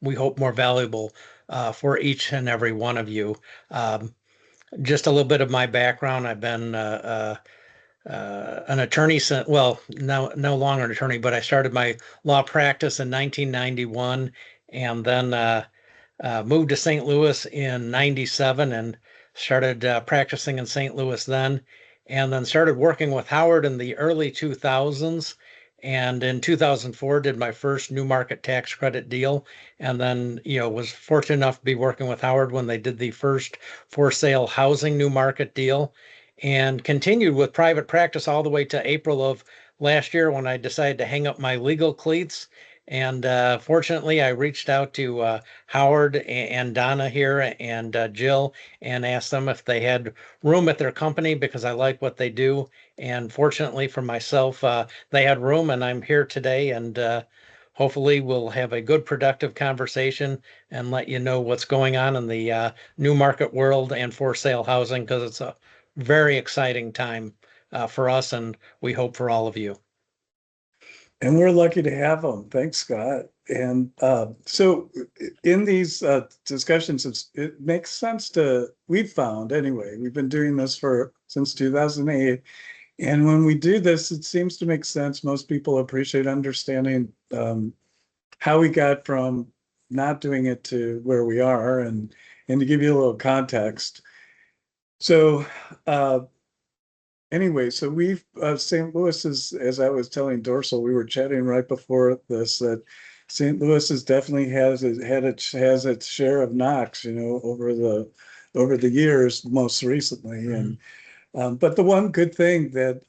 we hope more valuable for each and every one of you. Just a little bit of my background. I've been an attorney since, well, no longer an attorney, but I started my law practice in 1991 and then moved to St. Louis in 97 and started practicing in St. Louis then, and then started working with Howard in the early 2000s. And in 2004, did my first new market tax credit deal. And then, was fortunate enough to be working with Howard when they did the first for sale housing new market deal, and continued with private practice all the way to April of last year when I decided to hang up my legal cleats. And fortunately, I reached out to Howard and Donna here and Jill and asked them if they had room at their company because I like what they do. And fortunately for myself, they had room, and I'm here today. And hopefully, we'll have a good, productive conversation and let you know what's going on in the new market world and for sale housing, because it's a very exciting time for us, and we hope for all of you. And we're lucky to have them. Thanks, Scott. And so in these discussions, it makes sense we've found anyway, we've been doing this since 2008. And when we do this, it seems to make sense. Most people appreciate understanding how we got from not doing it to where we are. And to give you a little context. So anyway, so we've St. Louis is, as I was telling Dorsal, we were chatting right before this, that St. Louis has definitely has its share of knocks, over the years, most recently. And but the one good thing that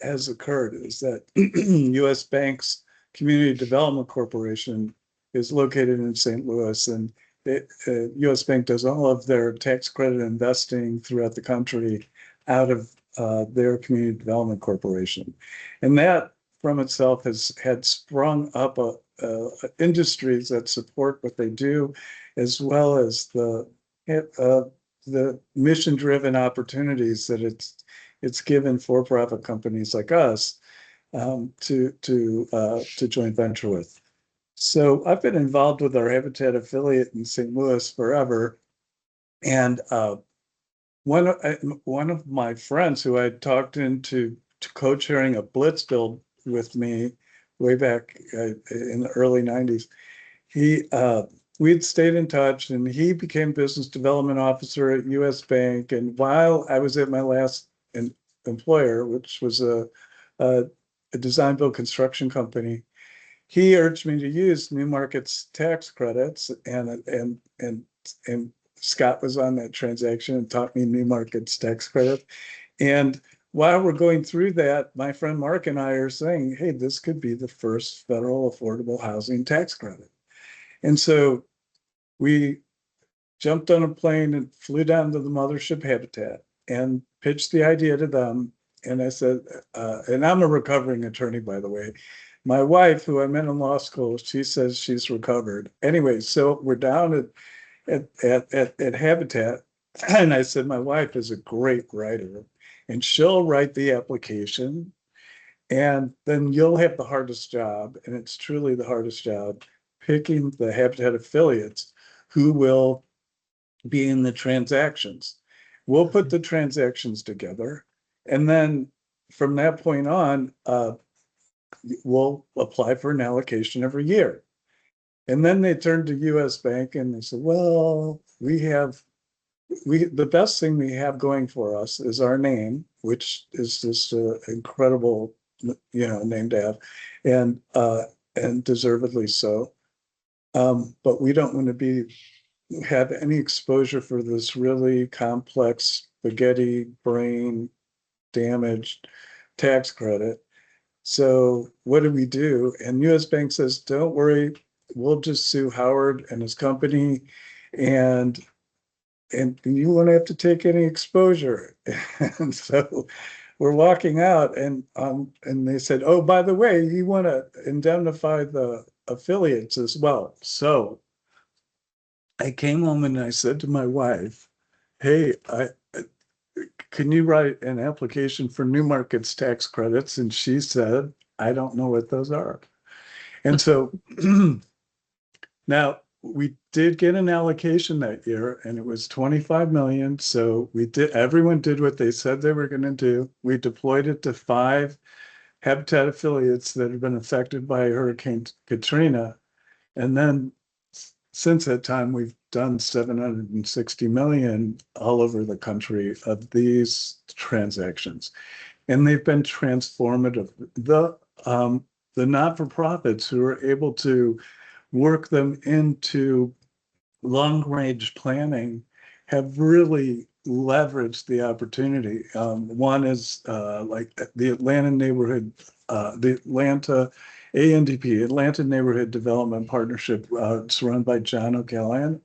has occurred is that U.S. Bank's Community Development Corporation is located in St. Louis, and U.S. Bank does all of their tax credit investing throughout the country out of their Community Development Corporation. And that from itself had sprung up industries that support what they do, as well as the mission-driven opportunities that it's given for-profit companies like us to joint venture with. So I've been involved with our Habitat affiliate in St. Louis forever, and one of my friends who I talked into co-chairing a blitz build with me way back in the early 90s, we'd stayed in touch, and he became business development officer at U.S. Bank. And while I was at my last employer, which was a design build construction company, he urged me to use New Markets tax credits, and Scott was on that transaction and taught me New Markets tax credit. And while we're going through that, my friend Mark and I are saying, hey, this could be the first federal affordable housing tax credit. And so we jumped on a plane and flew down to the mothership Habitat and pitched the idea to them. And I said, and I'm a recovering attorney, by the way. My wife, who I met in law school, she says she's recovered. Anyway, so we're down at Habitat, and I said, my wife is a great writer, and she'll write the application, and then you'll have the hardest job, and it's truly the hardest job, picking the Habitat affiliates who will be in the transactions. We'll put the transactions together, and then from that point on, we'll apply for an allocation every year. And then they turned to U.S. Bank and they said, well, the best thing we have going for us is our name, which is just an incredible, name to have, and deservedly so. But we don't want to have any exposure for this really complex spaghetti brain damaged tax credit. So what do we do? And U.S. Bank says, don't worry, we'll just sue Howard and his company, and you won't have to take any exposure. And so we're walking out, and they said, oh, by the way, you want to indemnify the affiliates as well. So I came home and I said to my wife, hey, can you write an application for New Markets tax credits? And she said, I don't know what those are. And so Now, we did get an allocation that year and it was 25 million. So everyone did what they said they were going to do. We deployed it to 5 habitat affiliates that have been affected by Hurricane Katrina. And then since that time, we've done 760 million all over the country of these transactions. And they've been transformative. The not-for-profits who are able to work them into long-range planning have really leveraged the opportunity. One is like the Atlanta neighborhood, the Atlanta ANDP, Atlanta Neighborhood Development Partnership. It's run by John O'Callaghan,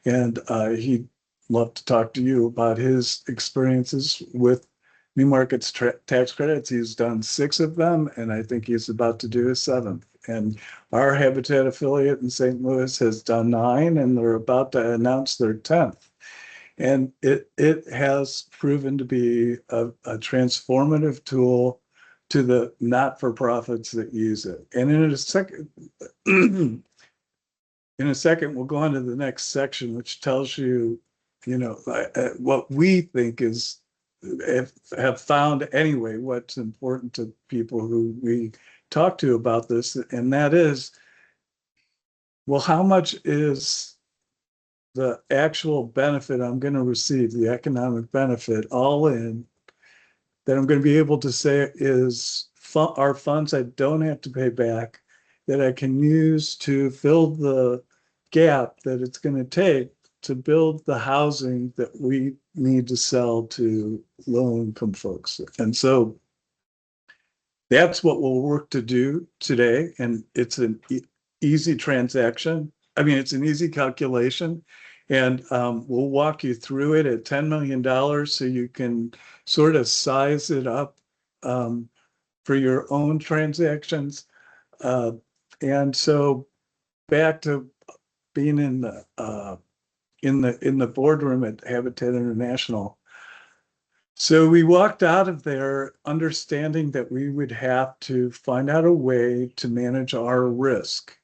and he'd love to talk to you about his experiences with New Markets tax credits. He's done 6 of them, and I think he's about to do a 7th. And our Habitat affiliate in St. Louis has done 9, and they're about to announce their 10th. And it has proven to be a transformative tool to the not-for-profits that use it. And in a second, we'll go on to the next section, which tells you, what we think is have found anyway, what's important to people who we talk to about this, and that is, well, how much is the actual benefit I'm going to receive, the economic benefit, all in, that I'm going to be able to say is are funds I don't have to pay back, that I can use to fill the gap that it's going to take to build the housing that we need to sell to low-income folks. And so that's what we'll work to do today. And it's an easy transaction. I mean, it's an easy calculation. And we'll walk you through it at $10 million so you can sort of size it up for your own transactions. And so back to being in the boardroom at Habitat International. So we walked out of there understanding that we would have to find out a way to manage our risk,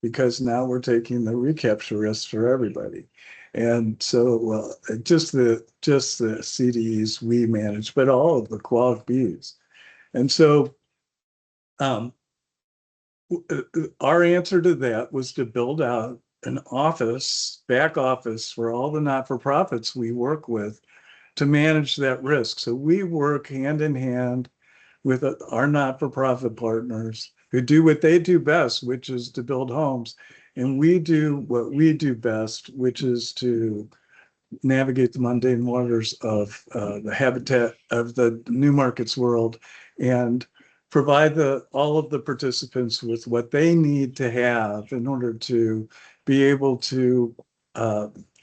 because now we're taking the recapture risk for everybody. And so, well, just the CDEs we manage, but all of the qualified Bs. And so our answer to that was to build out an back office for all the not-for-profits we work with to manage that risk. So we work hand in hand with our not-for-profit partners who do what they do best, which is to build homes. And we do what we do best, which is to navigate the mundane waters of the habitat of the New Markets world and provide all of the participants with what they need to have in order to be able to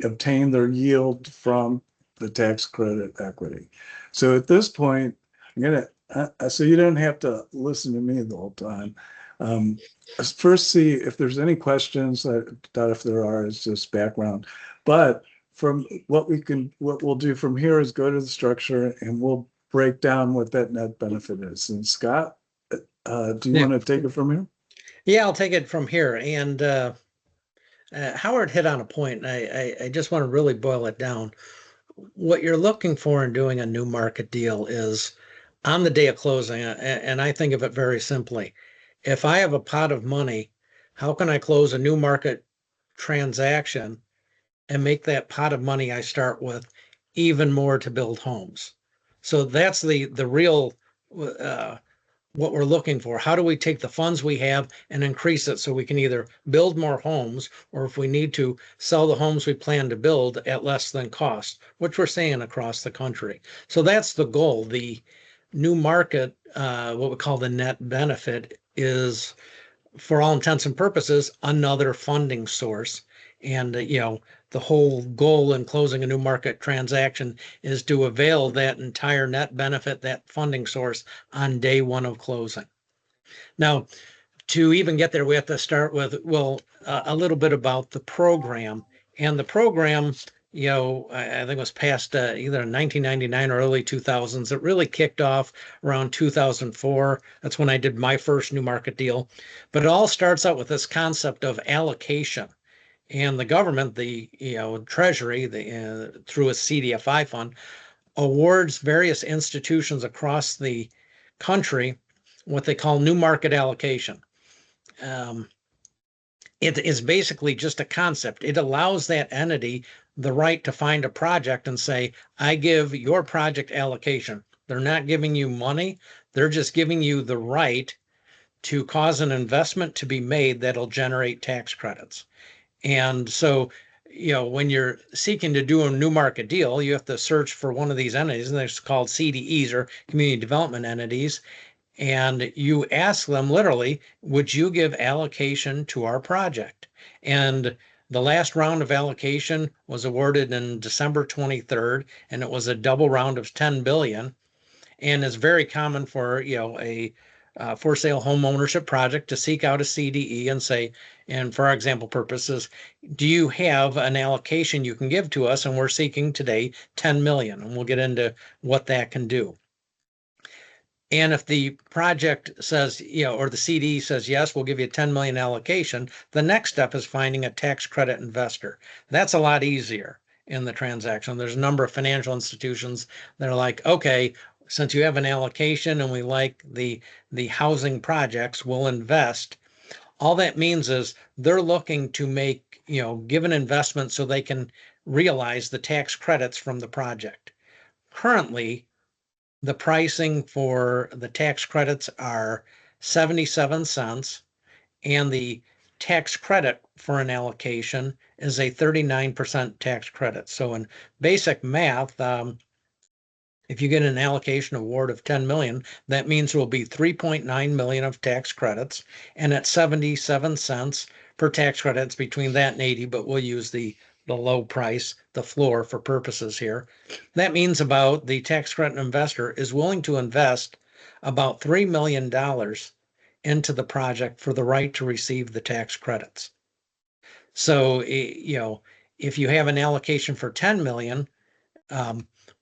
obtain their yield from the tax credit equity. So at this point, I'm gonna, so you don't have to listen to me the whole time. First, see if there's any questions. I doubt if there are, it's just background. But from what we'll do from here is go to the structure and we'll break down what that net benefit is. And Scott, do you want to take it from here? Yeah, I'll take it from here. And Howard hit on a point. I just want to really boil it down. What you're looking for in doing a new market deal is on the day of closing, and I think of it very simply. If I have a pot of money, how can I close a new market transaction and make that pot of money I start with even more to build homes? So that's the real what we're looking for. How do we take the funds we have and increase it so we can either build more homes, or if we need to, sell the homes we plan to build at less than cost, which we're seeing across the country. So that's the goal. The new market, what we call the net benefit, is, for all intents and purposes, another funding source. And, the whole goal in closing a new market transaction is to avail that entire net benefit, that funding source, on day one of closing. Now, to even get there, we have to start with, a little bit about the program. And the program, I think it was passed either in 1999 or early 2000s. It really kicked off around 2004. That's when I did my first new market deal. But it all starts out with this concept of allocation. And the government, the Treasury, through a CDFI fund, awards various institutions across the country what they call new market allocation. Um, it is basically just a concept. It allows that entity the right to find a project and say, I give your project allocation. They're not giving you money. They're just giving you the right to cause an investment to be made that'll generate tax credits. And so, when you're seeking to do a new market deal, you have to search for one of these entities, and they're called CDEs, or community development entities. And you ask them literally, would you give allocation to our project? And the last round of allocation was awarded in December 23rd, and it was a double round of 10 billion. And it's very common for a for sale home ownership project to seek out a CDE and say, and for our example purposes, do you have an allocation you can give to us? And we're seeking today 10 million, and we'll get into what that can do. And if the project says, or the CD says, yes, we'll give you a 10 million allocation, the next step is finding a tax credit investor. That's a lot easier in the transaction. There's a number of financial institutions that are like, okay, since you have an allocation and we like the housing projects, we'll invest. All that means is they're looking to make, give an investment so they can realize the tax credits from the project. Currently, the pricing for the tax credits are 77 cents, and the tax credit for an allocation is a 39% tax credit. So in basic math, if you get an allocation award of 10 million, that means there will be 3.9 million of tax credits, and at 77 cents per tax credit, it's between that and 80, but we'll use the low price, the floor for purposes here. That means the tax credit investor is willing to invest about $3 million into the project for the right to receive the tax credits. So, if you have an allocation for 10 million,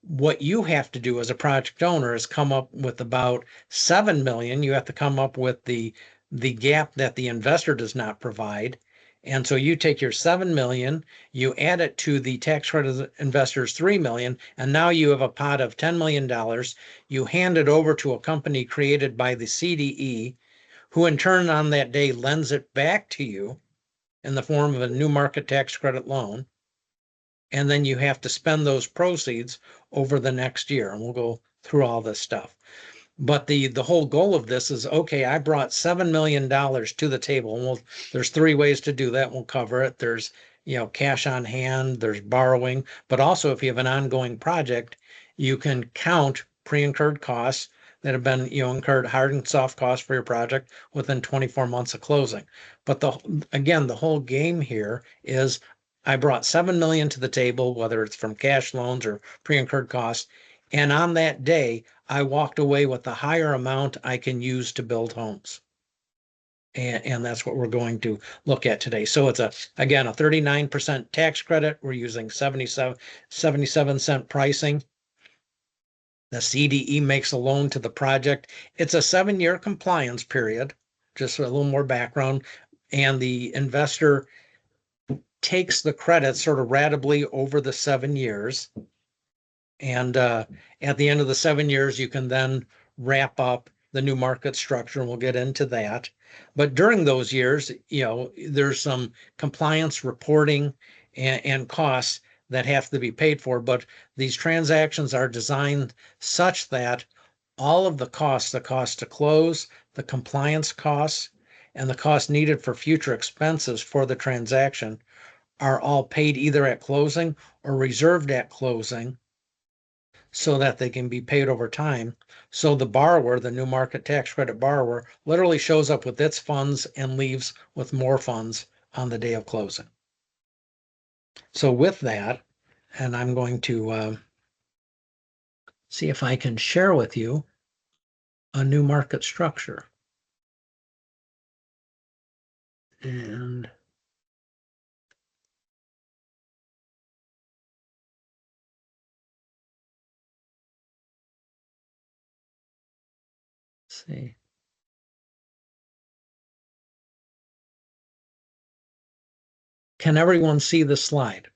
what you have to do as a project owner is come up with about 7 million. You have to come up with the gap that the investor does not provide. And so you take your 7 million, you add it to the tax credit investor's 3 million, and now you have a pot of $10 million. You hand it over to a company created by the CDE, who in turn on that day lends it back to you in the form of a new market tax credit loan. And then you have to spend those proceeds over the next year. And we'll go through all this stuff. But the whole goal of this is, okay, I brought $7 million to the table. And there's three ways to do that. We'll cover it. There's, cash on hand, there's borrowing, but also if you have an ongoing project, you can count pre-incurred costs that have been, incurred, hard and soft costs for your project within 24 months of closing. But the whole game here is I brought 7 million to the table, whether it's from cash loans or pre-incurred costs. And on that day, I walked away with the higher amount I can use to build homes. And that's what we're going to look at today. So it's again, a 39% tax credit. We're using 77 cent pricing. The CDE makes a loan to the project. It's a 7-year compliance period, just a little more background. And the investor takes the credit sort of ratably over the 7 years. And at the end of the 7 years, you can then wrap up the new market structure, and we'll get into that. But during those years, there's some compliance reporting and costs that have to be paid for. But these transactions are designed such that all of the cost to close, the compliance costs, and the costs needed for future expenses for the transaction are all paid either at closing or reserved at closing, so that they can be paid over time. So the borrower, the new market tax credit borrower, literally shows up with its funds and leaves with more funds on the day of closing. So with that, and I'm going to see if I can share with you a new market structure. And let's see. Can everyone see the slide?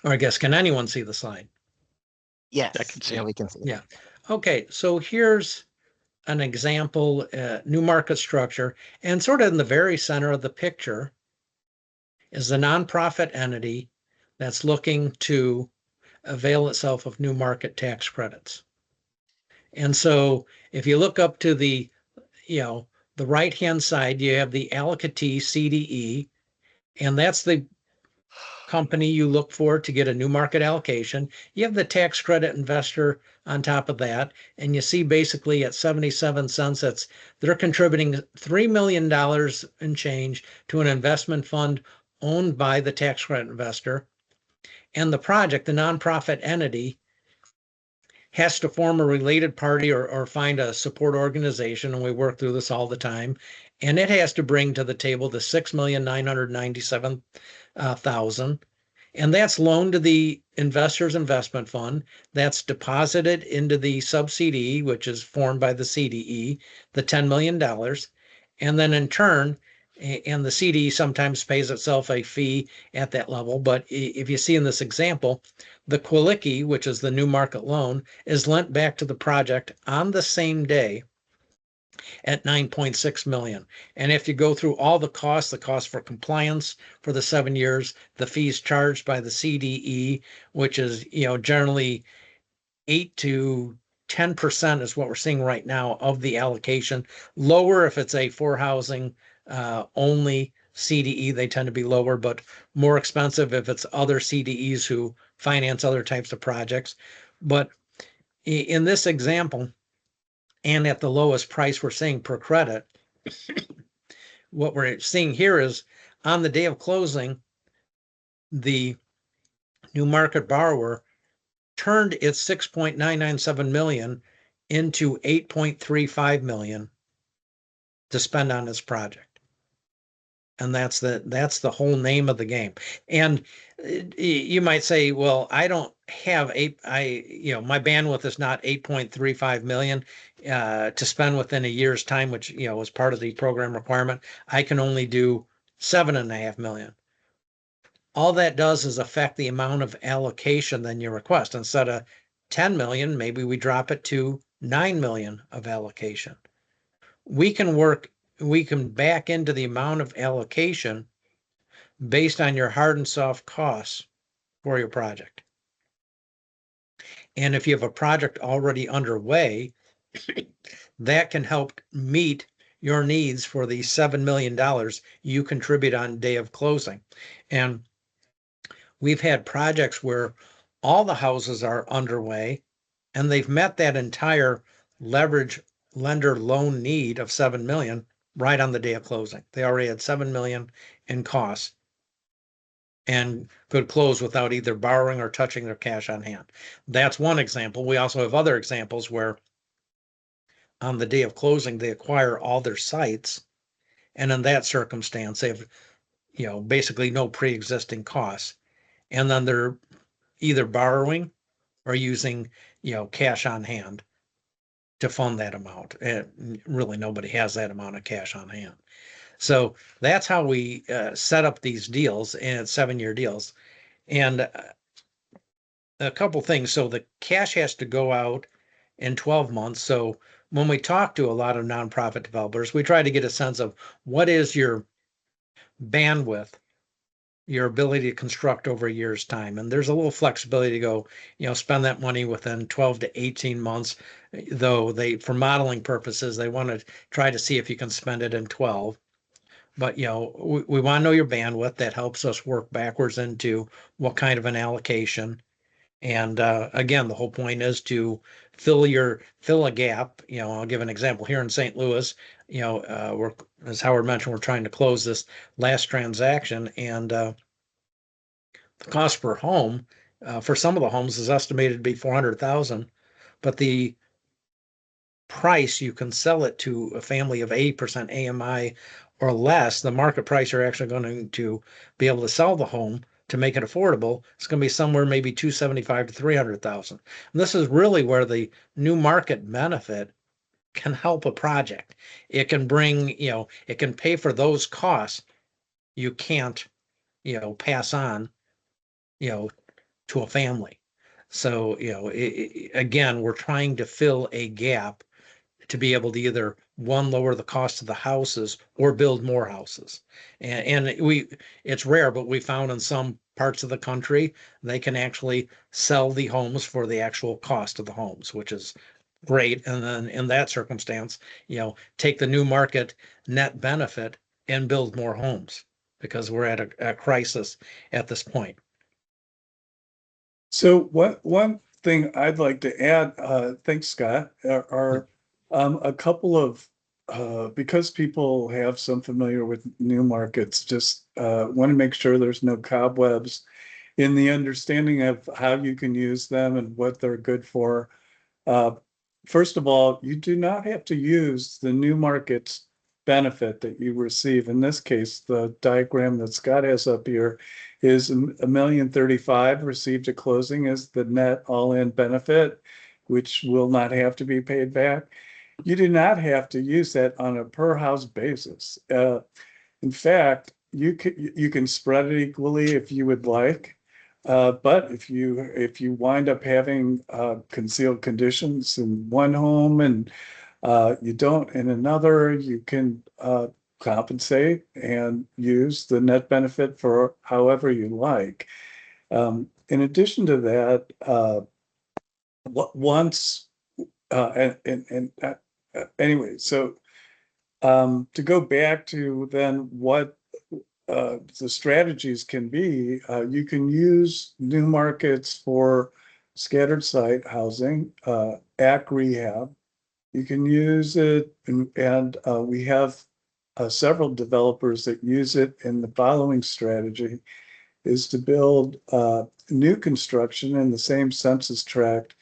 Or I guess, can anyone see the slide? Yes, I can see yeah, it. we can see it. Yeah. Okay, so here's an example, new market structure, and sort of in the very center of the picture is the nonprofit entity that's looking to avail itself of new market tax credits. And so if you look up to the, the right-hand side, you have the allocatee CDE, and that's the company you look for to get a new market allocation. You have the tax credit investor on top of that, and you see basically at 77 cents, they're contributing $3 million in change to an investment fund owned by the tax credit investor. And the project, the nonprofit entity, has to form a related party or find a support organization, and we work through this all the time. And it has to bring to the table the $6,997,000. And that's loaned to the investor's investment fund. That's deposited into the sub CDE, which is formed by the CDE, the $10 million. And then in turn, and the CDE sometimes pays itself a fee at that level. But if you see in this example, the Quilicky, which is the new market loan, is lent back to the project on the same day at 9.6 million. And if you go through all the cost for compliance for the 7 years, the fees charged by the CDE, which is, generally 8 to 10% is what we're seeing right now of the allocation. Lower if it's a for housing only CDE, they tend to be lower, but more expensive if it's other CDEs who finance other types of projects. But in this example, and at the lowest price we're seeing per credit, what we're seeing here is on the day of closing, the new market borrower turned its 6.997 million into 8.35 million to spend on this project. And that's the whole name of the game. And you might say, well, I don't have my bandwidth is not 8.35 million to spend within a year's time, which, was part of the program requirement. I can only do 7.5 million. All that does is affect the amount of allocation then you request. Instead of 10 million, maybe we drop it to 9 million of allocation. We can back into the amount of allocation based on your hard and soft costs for your project. And if you have a project already underway, that can help meet your needs for the $7 million you contribute on day of closing. And we've had projects where all the houses are underway and they've met that entire leverage lender loan need of 7 million right on the day of closing. They already had 7 million in costs and could close without either borrowing or touching their cash on hand. That's one example. We also have other examples where on the day of closing, they acquire all their sites. And in that circumstance, they have, basically no pre-existing costs. And then they're either borrowing or using, cash on hand to fund that amount. And really nobody has that amount of cash on hand. So that's how we set up these deals, and it's 7-year deals. And a couple things. So the cash has to go out in 12 months. So when we talk to a lot of nonprofit developers, we try to get a sense of what is your bandwidth, your ability to construct over a year's time. And there's a little flexibility to go, spend that money within 12 to 18 months, though for modeling purposes, they want to try to see if you can spend it in 12. But, we want to know your bandwidth. That helps us work backwards into what kind of an allocation. And again, the whole point is to fill a gap. I'll give an example here in St. Louis. As Howard mentioned, we're trying to close this last transaction, and the cost per home for some of the homes is estimated to be $400,000, but the price you can sell it to a family of 80% AMI or less, the market price you're actually going to be able to sell the home to make it affordable, it's going to be somewhere maybe 275 to 300,000. And this is really where the new market benefit can help a project. It can bring, it can pay for those costs you can't, pass on, you know, to a family. So, again, we're trying to fill a gap to be able to either one, lower the cost of the houses or build more houses. And it's rare, but we found in some parts of the country, they can actually sell the homes for the actual cost of the homes, which is great. And then in that circumstance, take the new market net benefit and build more homes because we're at a crisis at this point. So one thing I'd like to add, thanks, Scott, are a couple of because people have some familiar with new markets, just want to make sure there's no cobwebs in the understanding of how you can use them and what they're good for. First of all, you do not have to use the new markets benefit that you receive. In this case, the diagram that Scott has up here is $1,035,000 received at closing as the net all-in benefit, which will not have to be paid back. You do not have to use that on a per house basis. In fact, you can spread it equally if you would like. But if you wind up having concealed conditions in one home and you don't in another, you can compensate and use the net benefit for however you like. In addition to that, once anyway, so to go back to then what the strategies can be, you can use new markets for scattered site housing, AC rehab. You can use it, and we have several developers that use it. And the following strategy is to build new construction in the same census tract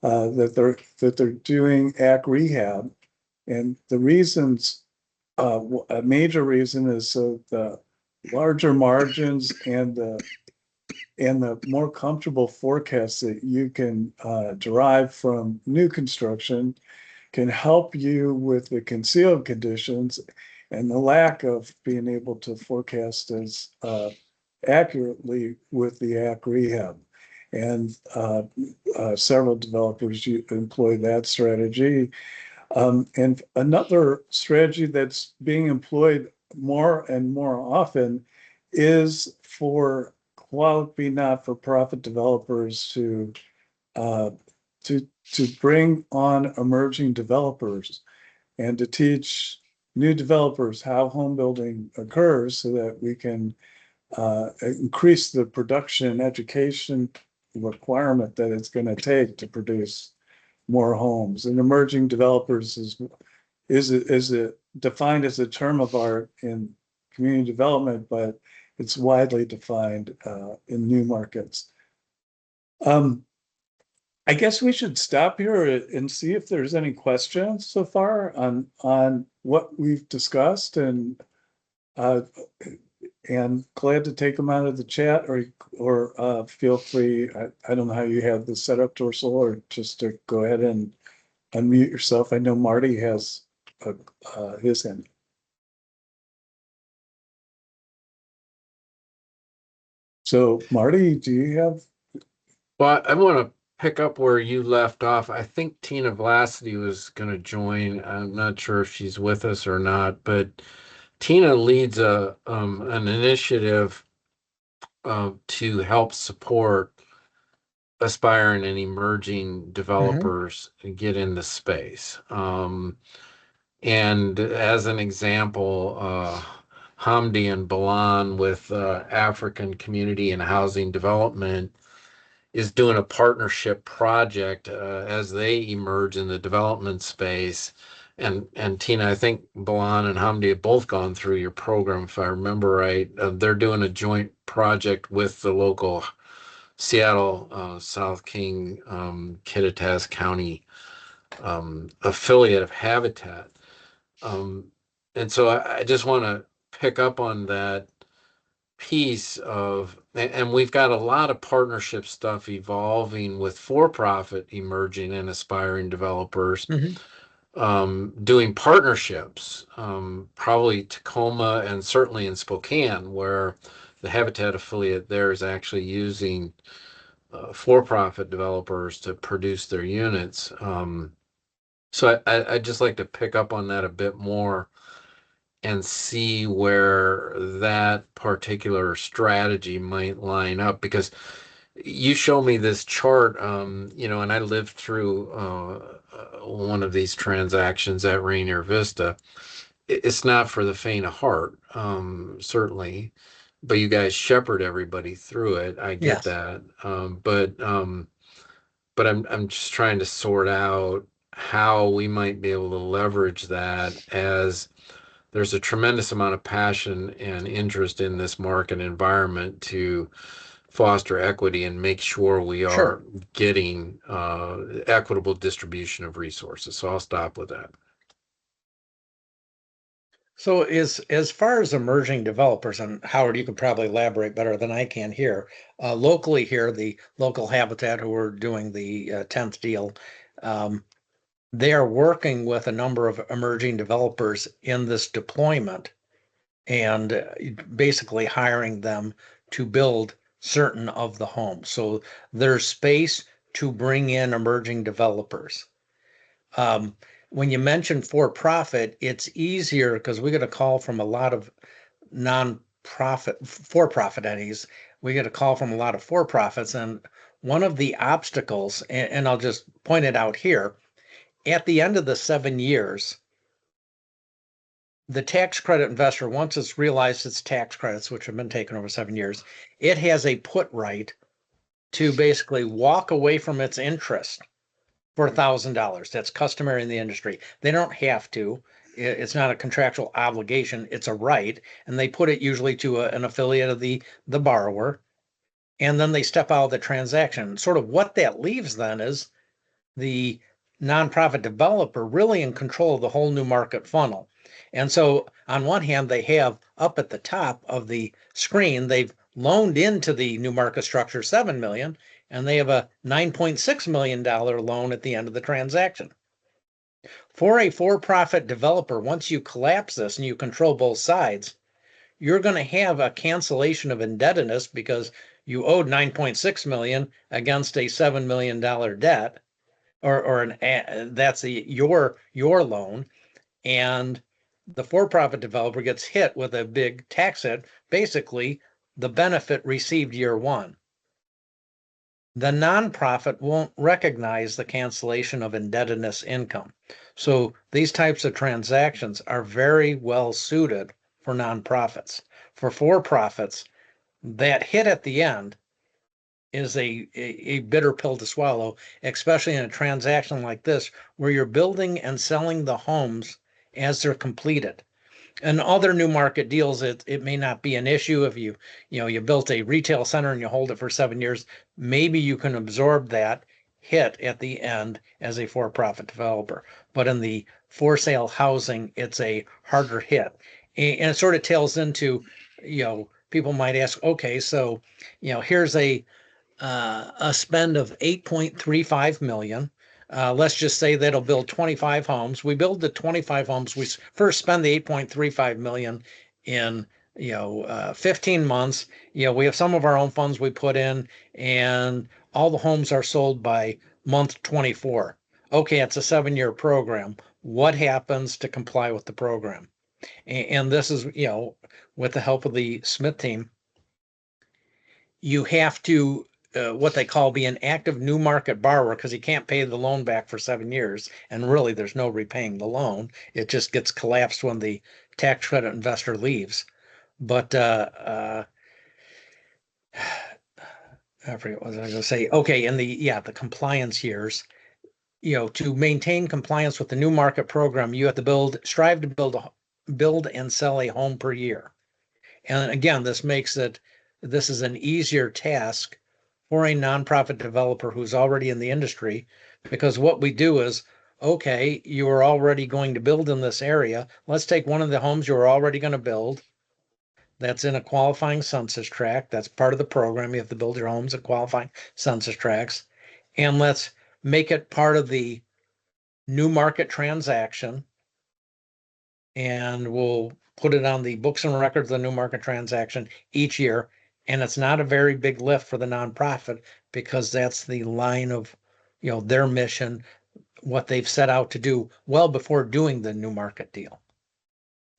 that they're doing AC rehab. And the reasons, a major reason is so the larger margins and the more comfortable forecasts that you can derive from new construction can help you with the concealed conditions and the lack of being able to forecast as accurately with the AC rehab. And several developers employ that strategy. And another strategy that's being employed more and more often is for quality not-for-profit developers to bring on emerging developers and to teach new developers how home building occurs so that we can increase the production education requirement that it's going to take to produce more homes. And emerging developers is defined as a term of art in community development, but it's widely defined in new markets. I guess we should stop here and see if there's any questions so far on what we've discussed, and glad to take them out of the chat or feel free. I don't know how you have this set up, Dorsal, or just to go ahead and unmute yourself. I know Marty has his hand. So Marty, do you have? Well, I want to pick up where you left off. I think Tina Vlasity was going to join. I'm not sure if she's with us or not, but Tina leads an initiative to help support aspiring and emerging developers get in the space. And as an example, Hamdi and Balan with African Community and Housing Development is doing a partnership project as they emerge in the development space. And Tina, I think Balan and Hamdi have both gone through your program, if I remember right. They're doing a joint project with the local Seattle, South King, Kittitas County affiliate of Habitat. And so I just want to pick up on that piece of, and we've got a lot of partnership stuff evolving with for-profit emerging and aspiring developers. doing partnerships, probably Tacoma and certainly in Spokane, where the Habitat affiliate there is actually using for-profit developers to produce their units. So I'd just like to pick up on that a bit more and see where that particular strategy might line up, because you show me this chart, and I lived through one of these transactions at Rainier Vista. It's not for the faint of heart, certainly, but you guys shepherd everybody through it. I get Yes, that. But I'm just trying to sort out how we might be able to leverage that, as there's a tremendous amount of passion and interest in this market environment to foster equity and make sure we sure. are getting equitable distribution of resources. So I'll stop with that. So as far as emerging developers, and Howard, you could probably elaborate better than I can here. Locally here, the local Habitat who are doing the 10th deal, um, they are working with a number of emerging developers in this deployment and basically hiring them to build certain of the homes. So there's space to bring in emerging developers. Um, when you mention for profit, it's easier because we get a call from a lot of non-profit, for profit entities. We get a call from a lot of for profits. And one of the obstacles, and I'll just point it out here, at the end of the 7 years, the tax credit investor, once it's realized its tax credits, which have been taken over 7 years, it has a put right to basically walk away from its interest for $1,000. That's customary in the industry. They don't have to. It's not a contractual obligation. It's a right, and they put it usually to an affiliate of the borrower, and then they step out of the transaction. Sort of what that leaves then is the nonprofit developer really in control of the whole new market funnel. And so on one hand, they have up at the top of the screen, they've loaned into the new market structure 7 million, and they have a $9.6 million loan at the end of the transaction. For a for-profit developer, once you collapse this and you control both sides, you're going to have a cancellation of indebtedness because you owed 9.6 million against a $7 million debt, or that's your loan, and the for-profit developer gets hit with a big tax hit, basically the benefit received year one. The nonprofit won't recognize the cancellation of indebtedness income. So these types of transactions are very well suited for nonprofits. For for-profits, that hit at the end is a bitter pill to swallow, especially in a transaction like this, where you're building and selling the homes as they're completed. And other new market deals, it may not be an issue if you built a retail center and you hold it for 7 years. Maybe you can absorb that hit at the end as a for-profit developer. But in the for sale housing, it's a harder hit. And it sort of tails into, people might ask, okay, so here's a spend of 8.35 million. Let's just say that it'll build 25 homes. We build the 25 homes. We first spend the 8.35 million in 15 months. We have some of our own funds we put in, and all the homes are sold by month 24. Okay, it's a 7-year program. What happens to comply with the program? And this is, with the help of the Smith team, you have to what they call be an active new market borrower, because he can't pay the loan back for 7 years, and really there's no repaying the loan. It just gets collapsed when the tax credit investor leaves. But I forget what I was going to say. Okay, in the compliance years, to maintain compliance with the new market program, you have to strive to build and sell a home per year. And again, this is an easier task for a nonprofit developer who's already in the industry, because what we do is, okay, you are already going to build in this area. Let's take one of the homes you're already going to build that's in a qualifying census tract. That's part of the program. You have to build your homes in qualifying census tracts. And let's make it part of the new market transaction, and we'll put it on the books and records of the new market transaction each year. And it's not a very big lift for the nonprofit because that's the line of, their mission, what they've set out to do well before doing the new market deal.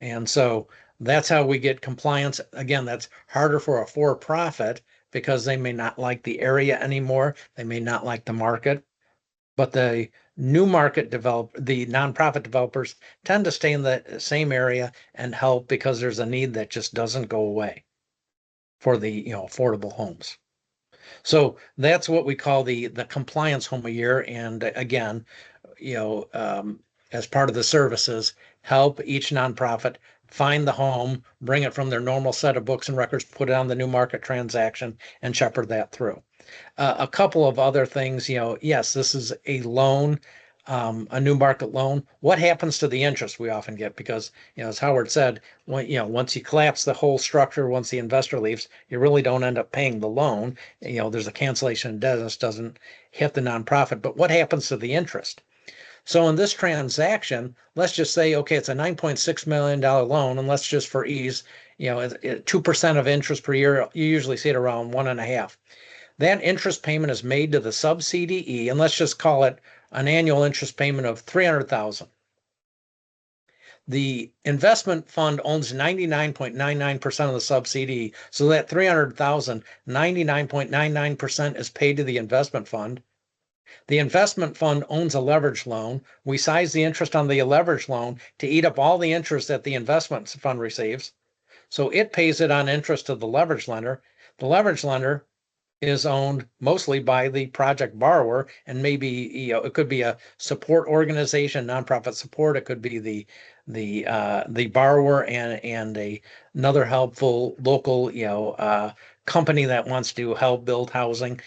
And so that's how we get compliance. Again, that's harder for a for-profit because they may not like the area anymore. They may not like the market. But the the nonprofit developers tend to stay in the same area and help because there's a need that just doesn't go away for the, affordable homes. So that's what we call the compliance home a year. And again, as part of the services, help each nonprofit find the home, bring it from their normal set of books and records, put it on the new market transaction, and shepherd that through. A couple of other things, yes, this is a loan, a new market loan. What happens to the interest we often get? Because, as Howard said, once you collapse the whole structure, once the investor leaves, you really don't end up paying the loan. There's a cancellation of debt, this doesn't hit the nonprofit. But what happens to the interest? So in this transaction, let's just say, okay, it's a $9.6 million loan, and let's just for ease, 2% of interest per year, you usually see it around 1.5%. That interest payment is made to the sub-CDE, and let's just call it an annual interest payment of $300,000. The investment fund owns 99.99% of the sub-CDE, so that $300,000, 99.99% is paid to the investment fund. The investment fund owns a leverage loan. We size the interest on the leverage loan to eat up all the interest that the investment fund receives. So it pays it on interest to the leverage lender. The leverage lender is owned mostly by the project borrower, and maybe it could be a support organization, nonprofit support. It could be the borrower and another helpful local company that wants to help build housing.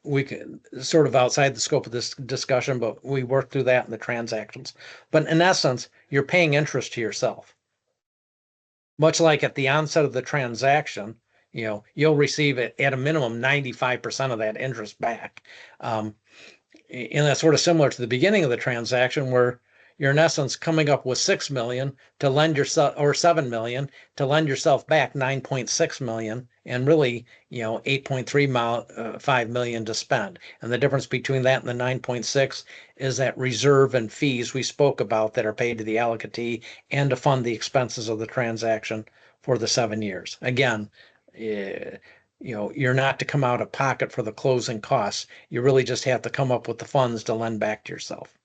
We can sort of outside the scope of this discussion, but we work through that in the transactions. But in essence, you're paying interest to yourself, much like at the onset of the transaction. You'll receive it at a minimum 95% of that interest back. And that's sort of similar to the beginning of the transaction where you're in essence coming up with $6 million to lend yourself, or $7 million to lend yourself back $9.6 million, and really, $8.35 million to spend. And the difference between that and the 9.6 is that reserve and fees we spoke about that are paid to the allocatee and to fund the expenses of the transaction for the 7 years. Again, you're not to come out of pocket for the closing costs. You really just have to come up with the funds to lend back to yourself.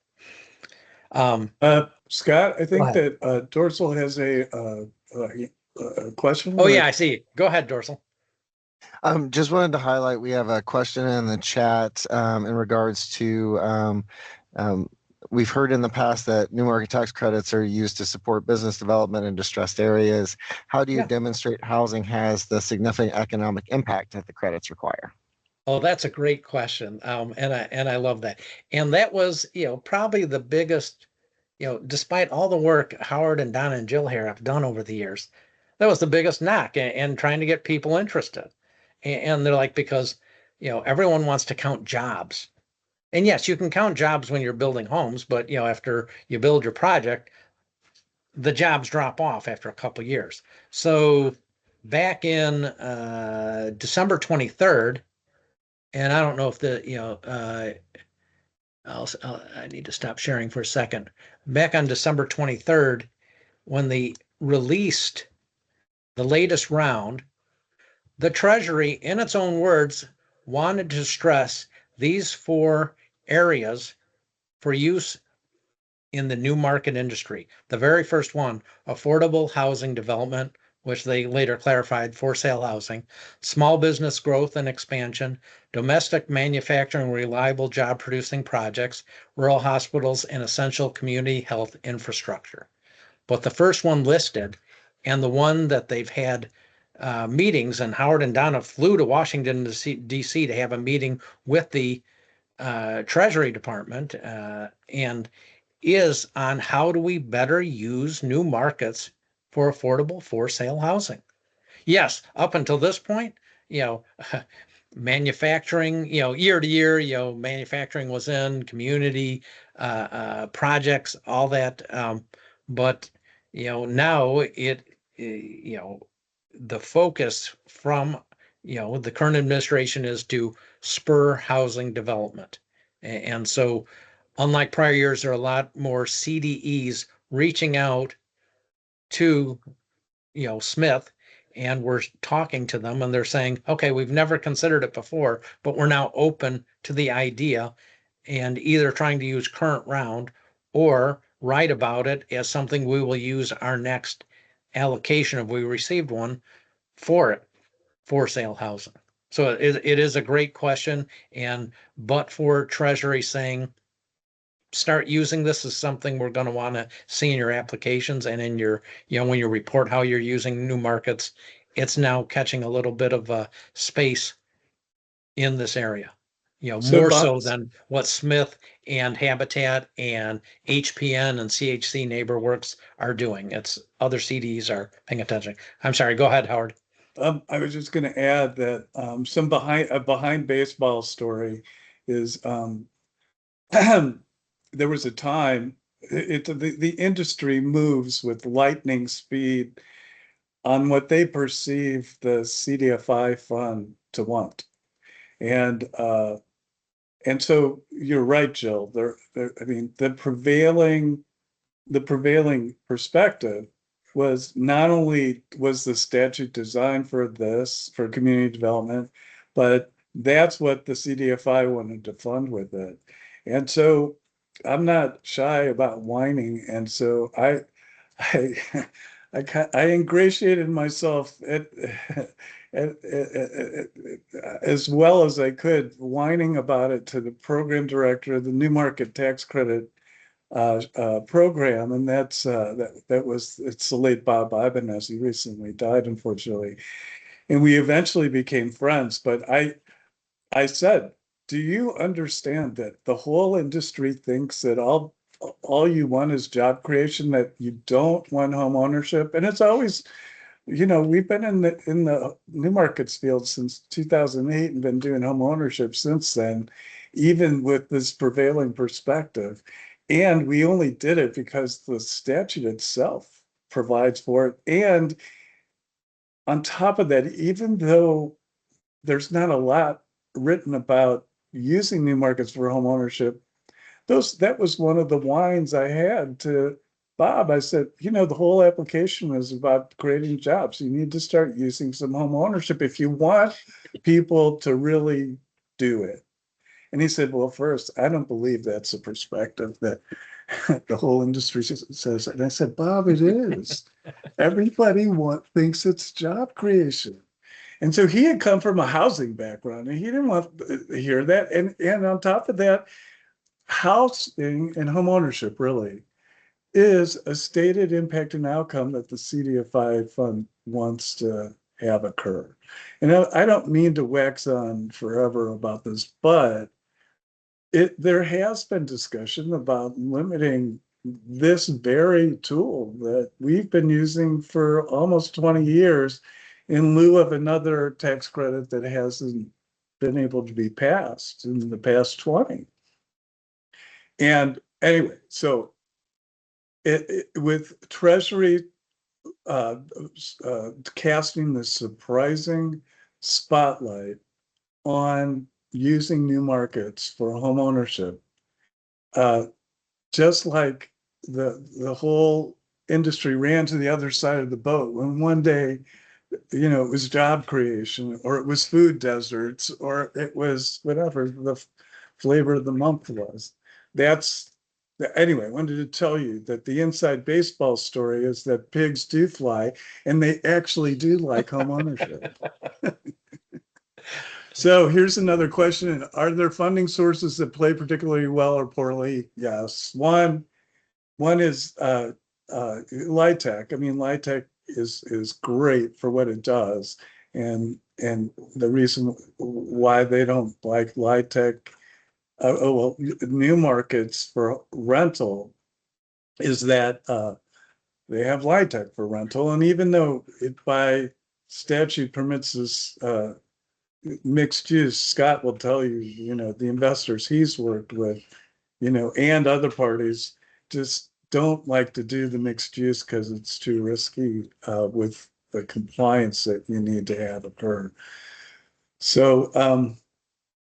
Scott, I think that Dorsal has a question. Oh, yeah, I see. Go ahead, Dorsal. Just wanted to highlight, we have a question in the chat in regards to we've heard in the past that new market tax credits are used to support business development in distressed areas. How do you demonstrate housing has the significant economic impact that the credits require? Oh, that's a great question. And I love that. And that was, probably the biggest, despite all the work Howard and Donna and Jill here have done over the years, that was the biggest knock and trying to get people interested. And they're like, because, everyone wants to count jobs. And yes, you can count jobs when you're building homes, but after you build your project, the jobs drop off after a couple of years. So back in December 23rd, and I don't know if I need to stop sharing for a second. Back on December 23rd, when they released the latest round, the Treasury, in its own words, wanted to stress these 4 areas for use in the new market industry. The very first one, affordable housing development, which they later clarified for sale housing, small business growth and expansion, domestic manufacturing, reliable job producing projects, rural hospitals, and essential community health infrastructure. But the first one listed, and the one that they've had meetings, and Howard and Donna flew to Washington, D.C. to have a meeting with the Treasury Department, and is on how do we better use new markets for affordable for sale housing. Yes, up until this point, manufacturing, year to year, manufacturing was in, community projects, all that. But now the focus from the current administration is to spur housing development, and so unlike prior years, there are a lot more CDEs reaching out to Smith, and we're talking to them, and they're saying, okay, we've never considered it before, but we're now open to the idea, and either trying to use current round or write about it as something we will use our next allocation if we received one for it, for sale housing. So it is a great question, and but for Treasury saying, start using this as something we're going to want to see in your applications and in your, when you report how you're using new markets, it's now catching a little bit of a space in this area. So More Bob, so than what Smith and Habitat and HPN and CHC NeighborWorks are doing. It's other CDs are paying attention. I'm sorry, go ahead, Howard. I was just going to add that some behind baseball story is there was a time the industry moves with lightning speed on what they perceive the CDFI fund to want, and so you're right, Jill. I mean, the prevailing perspective was not only was the statute designed for this, for community development, but that's what the CDFI wanted to fund with it. And so I'm not shy about whining. And so I ingratiated myself as well as I could, whining about it to the program director of the New Market Tax Credit program, and it's the late Bob Ibanez. He recently died, unfortunately, and we eventually became friends. But I said, do you understand that the whole industry thinks that all you want is job creation, that you don't want home ownership? And it's always, we've been in the new markets field since 2008 and been doing home ownership since then, even with this prevailing perspective. And we only did it because the statute itself provides for it. And on top of that, even though there's not a lot written about using new markets for home ownership, that was one of the whines I had to Bob. I said, the whole application is about creating jobs. You need to start using some home ownership if you want people to really do it. And he said, well, first, I don't believe that's a perspective that the whole industry says. And I said, Bob, it is. Everybody thinks it's job creation. And so he had come from a housing background and he didn't want to hear that. And on top of that, housing and home ownership really is a stated impact and outcome that the CDFI fund wants to have occur. And I don't mean to wax on forever about this, but there has been discussion about limiting this very tool that we've been using for almost 20 years in lieu of another tax credit that hasn't been able to be passed in the past 20. And anyway, so with Treasury casting the surprising spotlight on using new markets for home ownership, just like the whole industry ran to the other side of the boat when one day, it was job creation, or it was food deserts, or it was whatever the flavor of the month was. Anyway, I wanted to tell you that the inside baseball story is that pigs do fly, and they actually do like home ownership. So here's another question. Are there funding sources that play particularly well or poorly? Yes. One is LIHTC. I mean, LIHTC is great for what it does. And the reason why they don't like LIHTC, new markets for rental, is that they have LIHTC for rental. And even though it by statute permits this mixed use, Scott will tell you, the investors he's worked with, and other parties just don't like to do the mixed use because it's too risky with the compliance that you need to have occur. So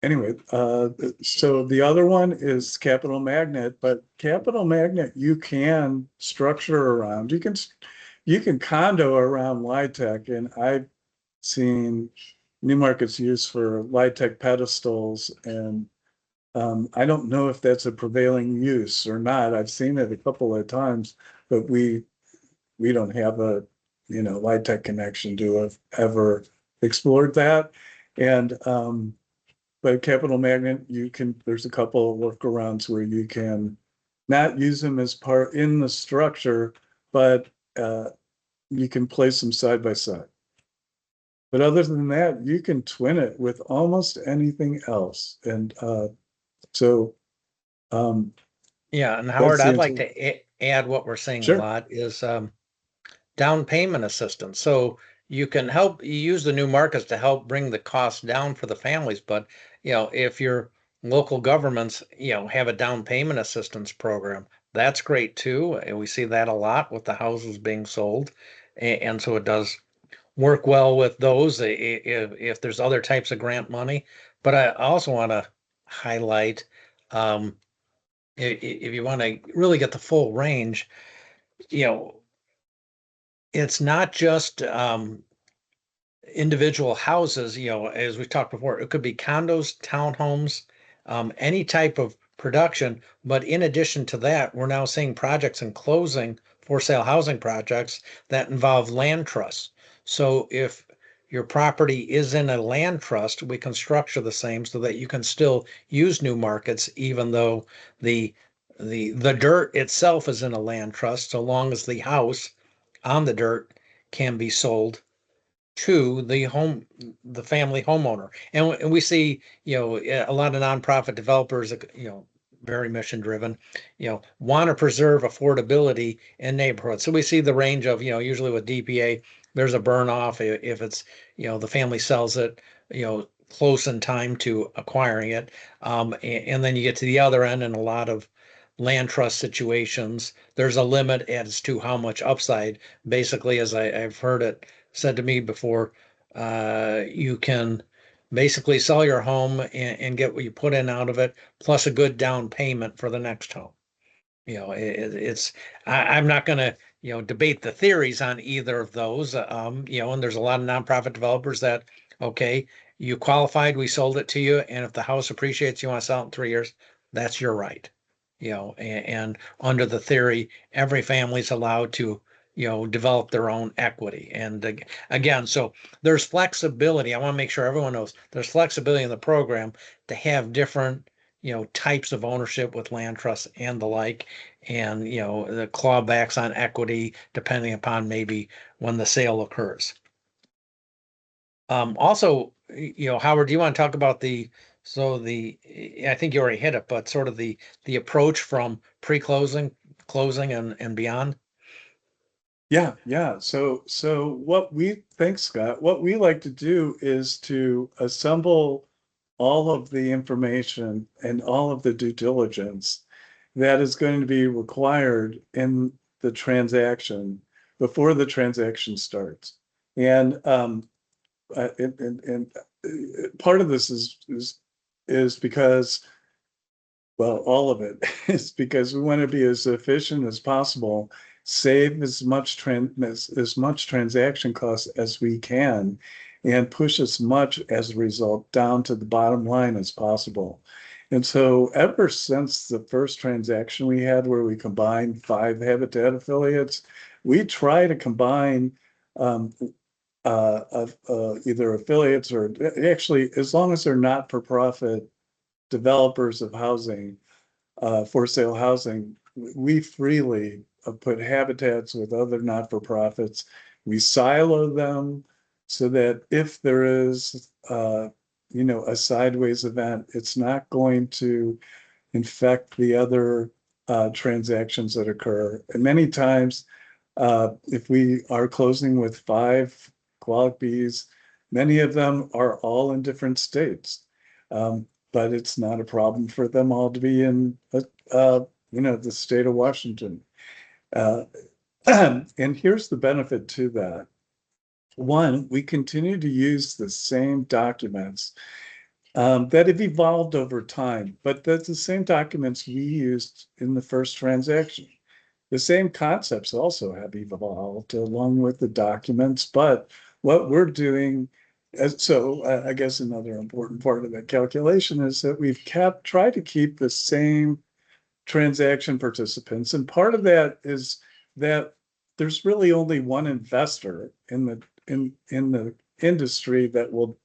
anyway, so the other one is Capital Magnet, but Capital Magnet you can structure around. You can condo around LIHTC, and I've seen Newmarket's use for LIHTC pedestals, and I don't know if that's a prevailing use or not. I've seen it a couple of times, but we don't have a LIHTC connection to have ever explored that. And but Capital Magnet, there's a couple of workarounds where you can not use them as part in the structure, but you can place them side by side. But other than that, you can twin it with almost anything else. And so Yeah, and Howard, the I'd like answer. to add what we're seeing a Sure. lot is down payment assistance. So you use the new markets to help bring the cost down for the families. But, if your local governments, have a down payment assistance program, that's great too. And we see that a lot with the houses being sold. And so it does work well with those if there's other types of grant money. But I also want to highlight, if you want to really get the full range, you know, it's not just individual houses, as we talked before, it could be condos, townhomes, any type of production. But in addition to that, we're now seeing projects and closing for sale housing projects that involve land trusts. So if your property is in a land trust, we can structure the same so that you can still use new markets, even though the the dirt itself is in a land trust, so long as the house on the dirt can be sold to the family homeowner. And we see, a lot of nonprofit developers, very mission driven, want to preserve affordability in neighborhoods. So we see the range of, usually with DPA, there's a burn off if it's, the family sells it, close in time to acquiring it. And then you get to the other end, and a lot of land trust situations, there's a limit as to how much upside. Basically, as I've heard it said to me before, you can basically sell your home and get what you put in out of it, plus a good down payment for the next home. I'm not going to, debate the theories on either of those. And there's a lot of nonprofit developers that, okay, you qualified, we sold it to you, and if the house appreciates, you want to sell it in 3 years, that's your right. And under the theory, every family's allowed to, develop their own equity. And again, so there's flexibility. I want to make sure everyone knows there's flexibility in the program to have different, types of ownership with land trusts and the like, and, the clawbacks on equity, depending upon maybe when the sale occurs. Also, Howard, do you want to talk about I think you already hit it, but sort of the approach from pre-closing, closing and beyond? Yeah. So thanks, Scott. What we like to do is to assemble all of the information and all of the due diligence that is going to be required in the transaction before the transaction starts. And part of this is because, well, all of it is because we want to be as efficient as possible, save as much transaction costs as we can, and push as much as a result down to the bottom line as possible. And so ever since the first transaction we had where we combined 5 Habitat affiliates, we try to combine either affiliates or actually, as long as they're not for profit developers of housing, for sale housing, we freely put habitats with other not-for-profits. We silo them so that if there is, a sideways event, it's not going to infect the other transactions that occur. And many times, if we are closing with 5 qualities, many of them are all in different states. But it's not a problem for them all to be in the state of Washington. And here's the benefit to that. One, we continue to use the same documents that have evolved over time, but that's the same documents we used in the first transaction. The same concepts also have evolved along with the documents, but what we're doing, I guess another important part of that calculation is that we've tried to keep the same transaction participants, and part of that is that there's really only one investor in the industry that will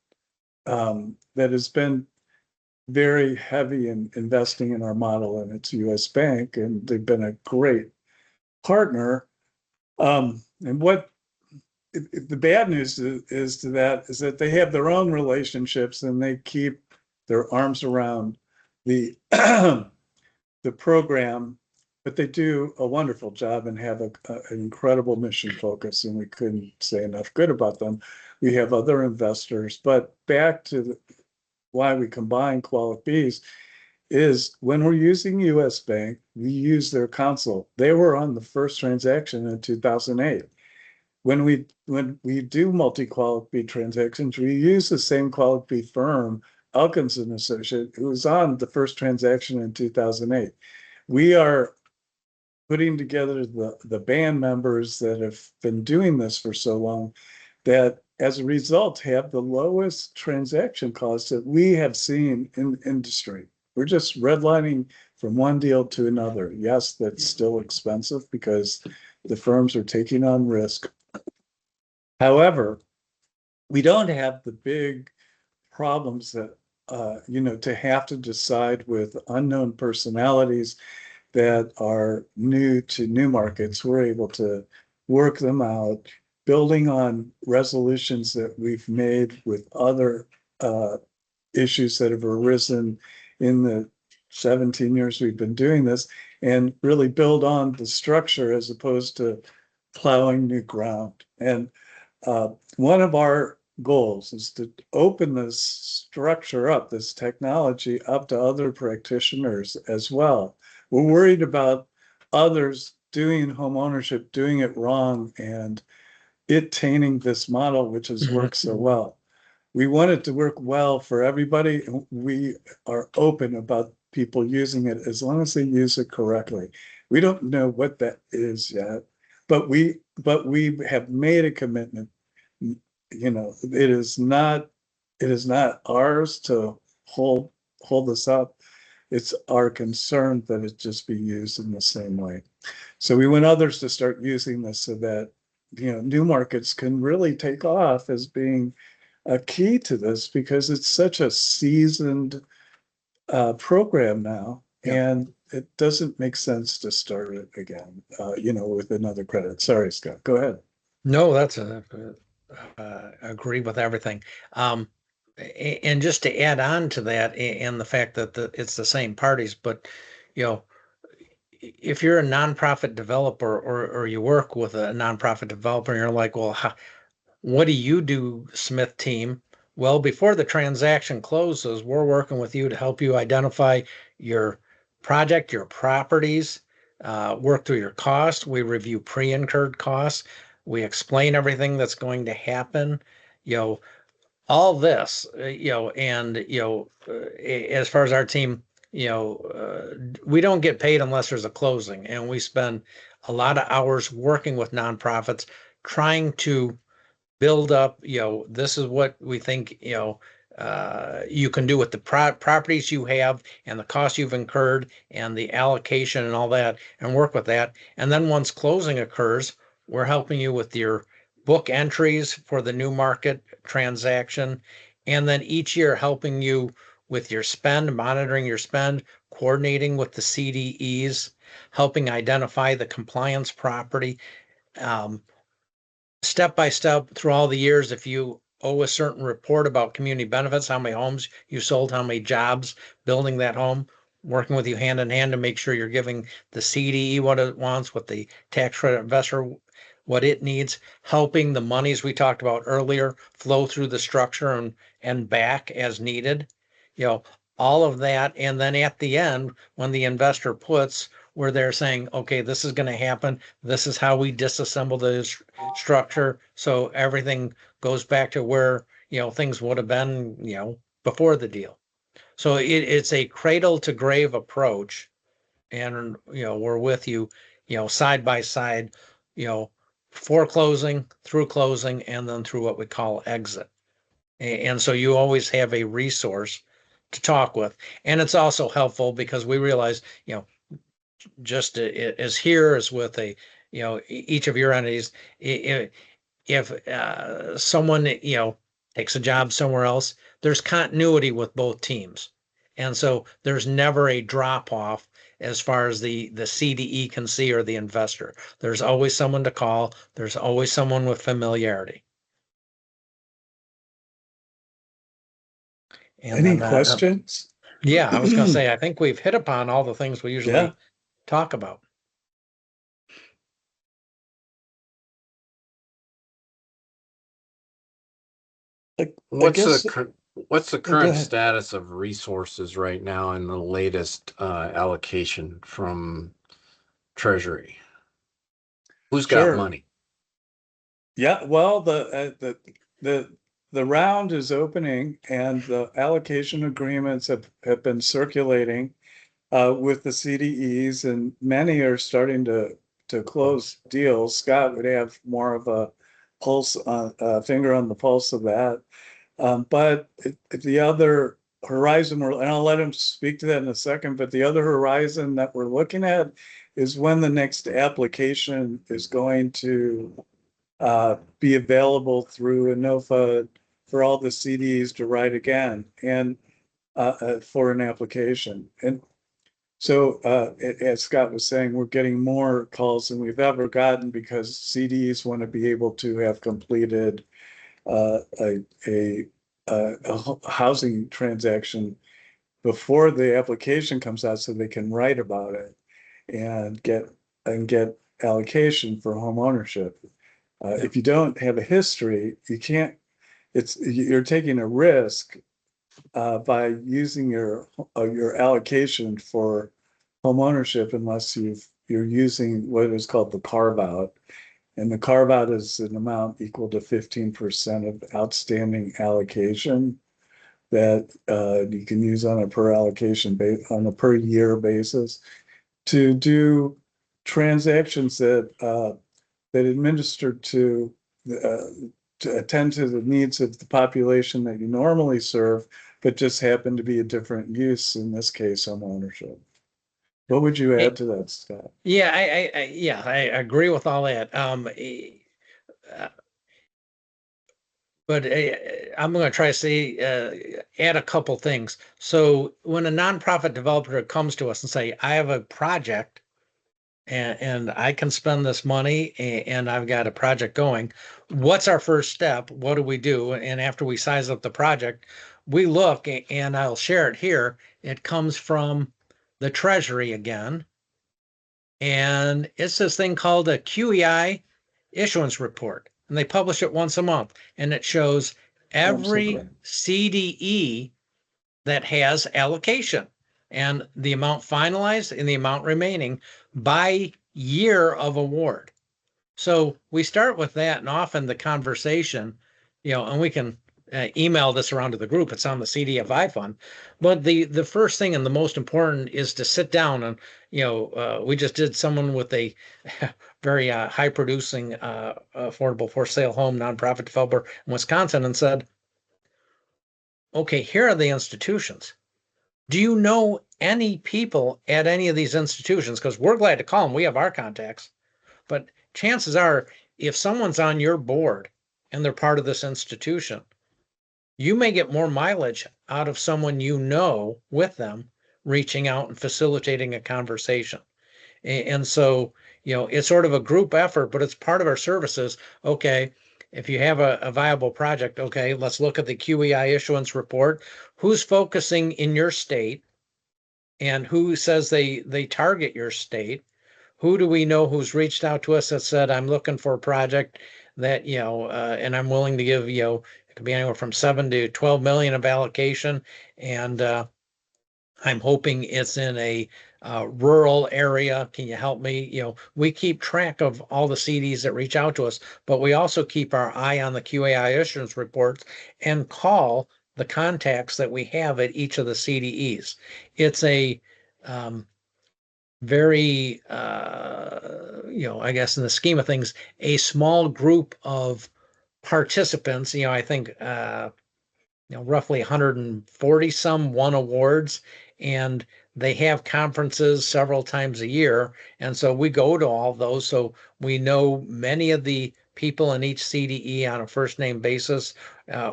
that has been very heavy in investing in our model, and it's US Bank, and they've been a great partner. And what the bad news is that they have their own relationships and they keep their arms around the the program, but they do a wonderful job and have an incredible mission focus, and we couldn't say enough good about them. We have other investors, but back to why we combine Qualic Bs is when we're using US Bank, we use their counsel. They were on the first transaction in 2008. When we do multi-Qualic B transactions, we use the same Qualic B firm, Elkins and Associates, who was on the first transaction in 2008. We are putting together the band members that have been doing this for so long that as a result have the lowest transaction costs that we have seen in the industry. We're just redlining from one deal to another. Yes, that's still expensive because the firms are taking on risk. However, we don't have the big problems that, to have to decide with unknown personalities that are new to new markets. We're able to work them out, building on resolutions that we've made with other issues that have arisen in the 17 years we've been doing this, and really build on the structure as opposed to plowing new ground. And one of our goals is to open this structure up, this technology up to other practitioners as well. We're worried about others doing home ownership, doing it wrong, and it tainting this model, which has worked so well. We want it to work well for everybody. We are open about people using it as long as they use it correctly. We don't know what that is yet, but we have made a commitment. It is not ours to hold this up. It's our concern that it just be used in the same way. So we want others to start using this so that new markets can really take off as being a key to this, because it's such a seasoned program now, and it doesn't make sense to start it again, with another credit. Sorry, Scott, go ahead. No, that's agree with everything. And just to add on to that, and the fact that it's the same parties, but if you're a nonprofit developer or you work with a nonprofit developer, and you're like, well, what do you do, Smith team? Well, before the transaction closes, we're working with you to help you identify your project, your properties, work through your cost. We review pre-incurred costs. We explain everything that's going to happen, all this, as far as our team, we don't get paid unless there's a closing, and we spend a lot of hours working with nonprofits trying to build up, this is what we think, you can do with the properties you have and the costs you've incurred and the allocation and all that, and work with that. And then once closing occurs, we're helping you with your book entries for the new market transaction. And then each year helping you with your spend, monitoring your spend, coordinating with the CDEs, helping identify the compliance property. Step by step through all the years, if you owe a certain report about community benefits, how many homes you sold, how many jobs building that home, working with you hand in hand to make sure you're giving the CDE what it wants, what the tax credit investor, what it needs, helping the monies we talked about earlier flow through the structure and back as needed. all of that. And then at the end, when the investor puts where they're saying, okay, this is going to happen. This is how we disassemble the structure. So everything goes back to where, things would have been, before the deal. So it's a cradle to grave approach. And, we're with you, side by side, for closing, through closing, and then through what we call exit. And so you always have a resource to talk with. And it's also helpful because we realize, just as here as with each of your entities, if someone, takes a job somewhere else, there's continuity with both teams. And so there's never a drop off as far as the CDE can see or the investor. There's always someone to call. There's always someone with familiarity. And Any then, questions? yeah, I was going to say, I think we've hit upon all the things we usually Yeah. talk about. Like, I What's guess, what's the go current ahead. status of resources right now in the latest allocation from Treasury? Who's got Sure. money? Yeah, well, the round is opening and the allocation agreements have been circulating with the CDEs, and many are starting to close deals. Scott would have more of a pulse on finger on the pulse of that. But the other horizon, and I'll let him speak to that in a second, but the other horizon that we're looking at is when the next application is going to be available through ANOFA for all the CDs to write again and for an application. And so, as Scott was saying, we're getting more calls than we've ever gotten because CDs want to be able to have completed a housing transaction before the application comes out, so they can write about it and get allocation for home ownership. If you don't have a history, you can't. You're taking a risk by using your allocation for home ownership unless you're using what is called the carve out. And the carve out is an amount equal to 15% of outstanding allocation that you can use on a on a per year basis to do transactions that administer to attend to the needs of the population that you normally serve, but just happen to be a different use, in this case, home ownership. What would you add to that, Scott? Yeah, I agree with all that. But I'm going to try to say, add a couple things. So when a nonprofit developer comes to us and say, I have a project and I can spend this money and I've got a project going, what's our first step? What do we do? And after we size up the project, we look, and I'll share it here. It comes from the Treasury again. And it's this thing called a QEI issuance report. And they publish it once a month. And it shows every CDE that has allocation and the amount finalized and the amount remaining by year of award. So we start with that, and often the conversation, and we can email this around to the group. It's on the CDFI fund. But the first thing and the most important is to sit down and, we just did someone with a very high producing affordable for sale home nonprofit developer in Wisconsin and said, okay, here are the institutions. Do you know any people at any of these institutions? Because we're glad to call them. We have our contacts. But chances are, if someone's on your board and they're part of this institution, you may get more mileage out of someone with them reaching out and facilitating a conversation. And so, it's sort of a group effort, but it's part of our services. Okay, if you have a viable project, okay, let's look at the QEI issuance report. Who's focusing in your state and who says they target your state? Who do we know who's reached out to us that said, I'm looking for a project that, and I'm willing to give, it could be anywhere from 7 to 12 million of allocation. And I'm hoping it's in a rural area. Can you help me? We keep track of all the CDs that reach out to us, but we also keep our eye on the QAI issuance reports and call the contacts that we have at each of the CDEs. It's a very, I guess in the scheme of things, a small group of participants. I think roughly 140 some won awards, and they have conferences several times a year. And so we go to all those. So we know many of the people in each CDE on a first name basis,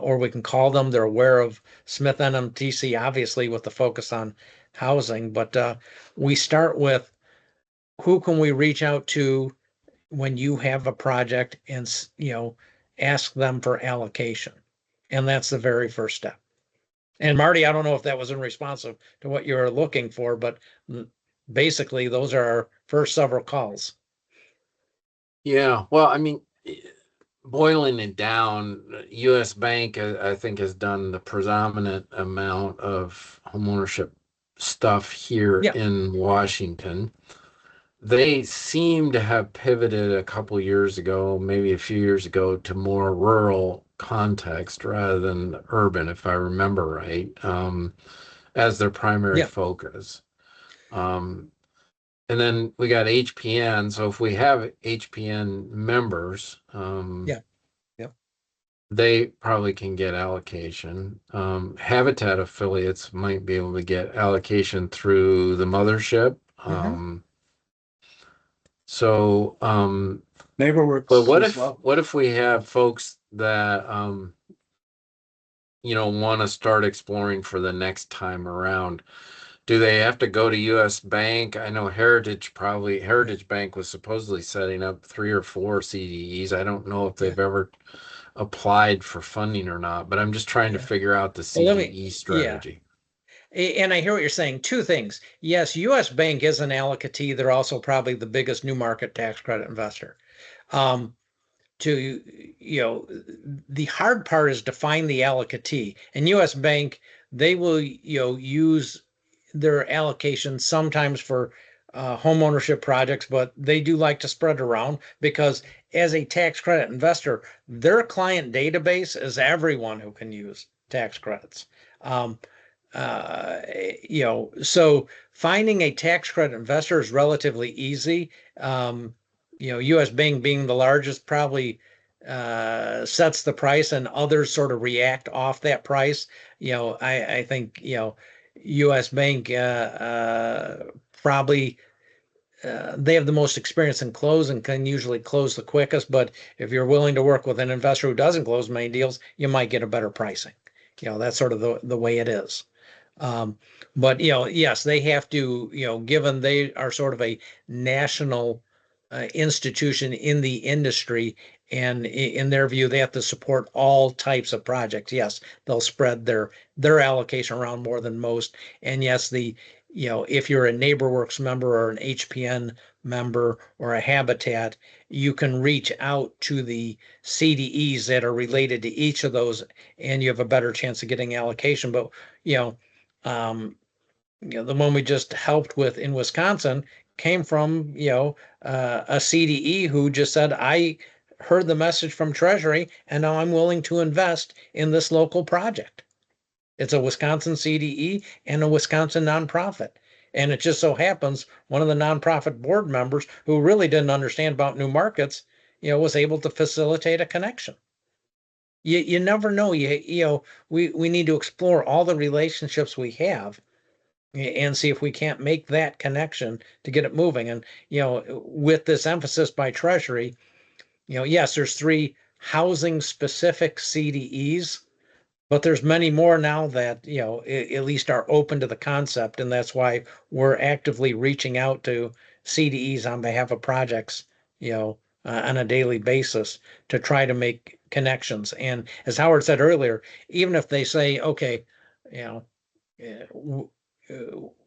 or we can call them. They're aware of Smith NMTC, obviously, with the focus on housing. But we start with who can we reach out to when you have a project and, ask them for allocation. And that's the very first step. And Marty, I don't know if that was in response to what you were looking for, but basically those are our first several calls. Yeah, well, I mean, boiling it down, U.S. Bank, I think, has done the predominant amount of homeownership stuff here Yeah. in Washington. They seem to have pivoted a couple years ago, maybe a few years ago, to more rural context rather than urban, if I remember right, as their primary Yeah. focus. And then we got HPN. So if we have HPN members, Yeah. they probably can get allocation. Habitat affiliates might be able to get allocation through the mothership. So, NeighborWorks but what as if well. what if we have folks that want to start exploring for the next time around? Do they have to go to US Bank? I know Heritage Bank was supposedly setting up 3 or 4 CDEs. I don't know if they've ever applied for funding or not, but I'm just trying to figure out the CDE strategy. And I hear what you're saying. Two things. Yes, US Bank is an allocatee. They're also probably the biggest new market tax credit investor. The hard part is to find the allocatee. And US Bank, they will, use their allocation sometimes for home ownership projects, but they do like to spread around because as a tax credit investor, their client database is everyone who can use tax credits. So finding a tax credit investor is relatively easy. US Bank being the largest probably sets the price and others sort of react off that price. I think, US Bank probably they have the most experience in close and can usually close the quickest. But if you're willing to work with an investor who doesn't close many deals, you might get a better pricing. That's sort of the way it is. But yes, they have to, given they are sort of a national institution in the industry, and in their view, they have to support all types of projects. Yes, they'll spread their allocation around more than most. And yes, if you're a NeighborWorks member or an HPN member or a Habitat, you can reach out to the CDEs that are related to each of those, and you have a better chance of getting allocation. But the one we just helped with in Wisconsin came from a CDE who just said, I heard the message from Treasury and now I'm willing to invest in this local project. It's a Wisconsin CDE and a Wisconsin nonprofit. And it just so happens one of the nonprofit board members who really didn't understand about new markets, was able to facilitate a connection. You never know. We need to explore all the relationships we have and see if we can't make that connection to get it moving. And, with this emphasis by Treasury, yes, there's 3 housing specific CDEs, but there's many more now that, at least are open to the concept. And that's why we're actively reaching out to CDEs on behalf of projects, on a daily basis to try to make connections. And as Howard said earlier, even if they say, okay,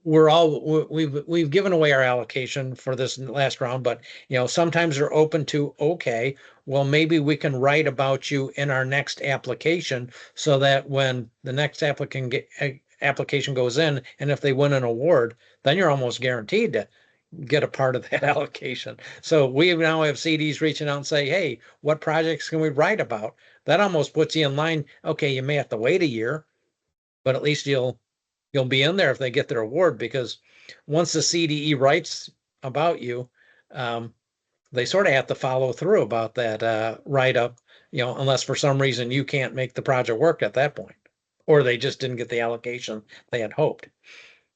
we've given away our allocation for this last round, but sometimes they're open to, okay, well, maybe we can write about you in our next application so that when the next application goes in, and if they win an award, then you're almost guaranteed to get a part of that allocation. So we now have CDs reaching out and say, hey, what projects can we write about? That almost puts you in line. Okay, you may have to wait a year, but at least you'll be in there if they get their award, because once the CDE writes about you, they sort of have to follow through about that write up, unless for some reason you can't make the project work at that point, or they just didn't get the allocation they had hoped.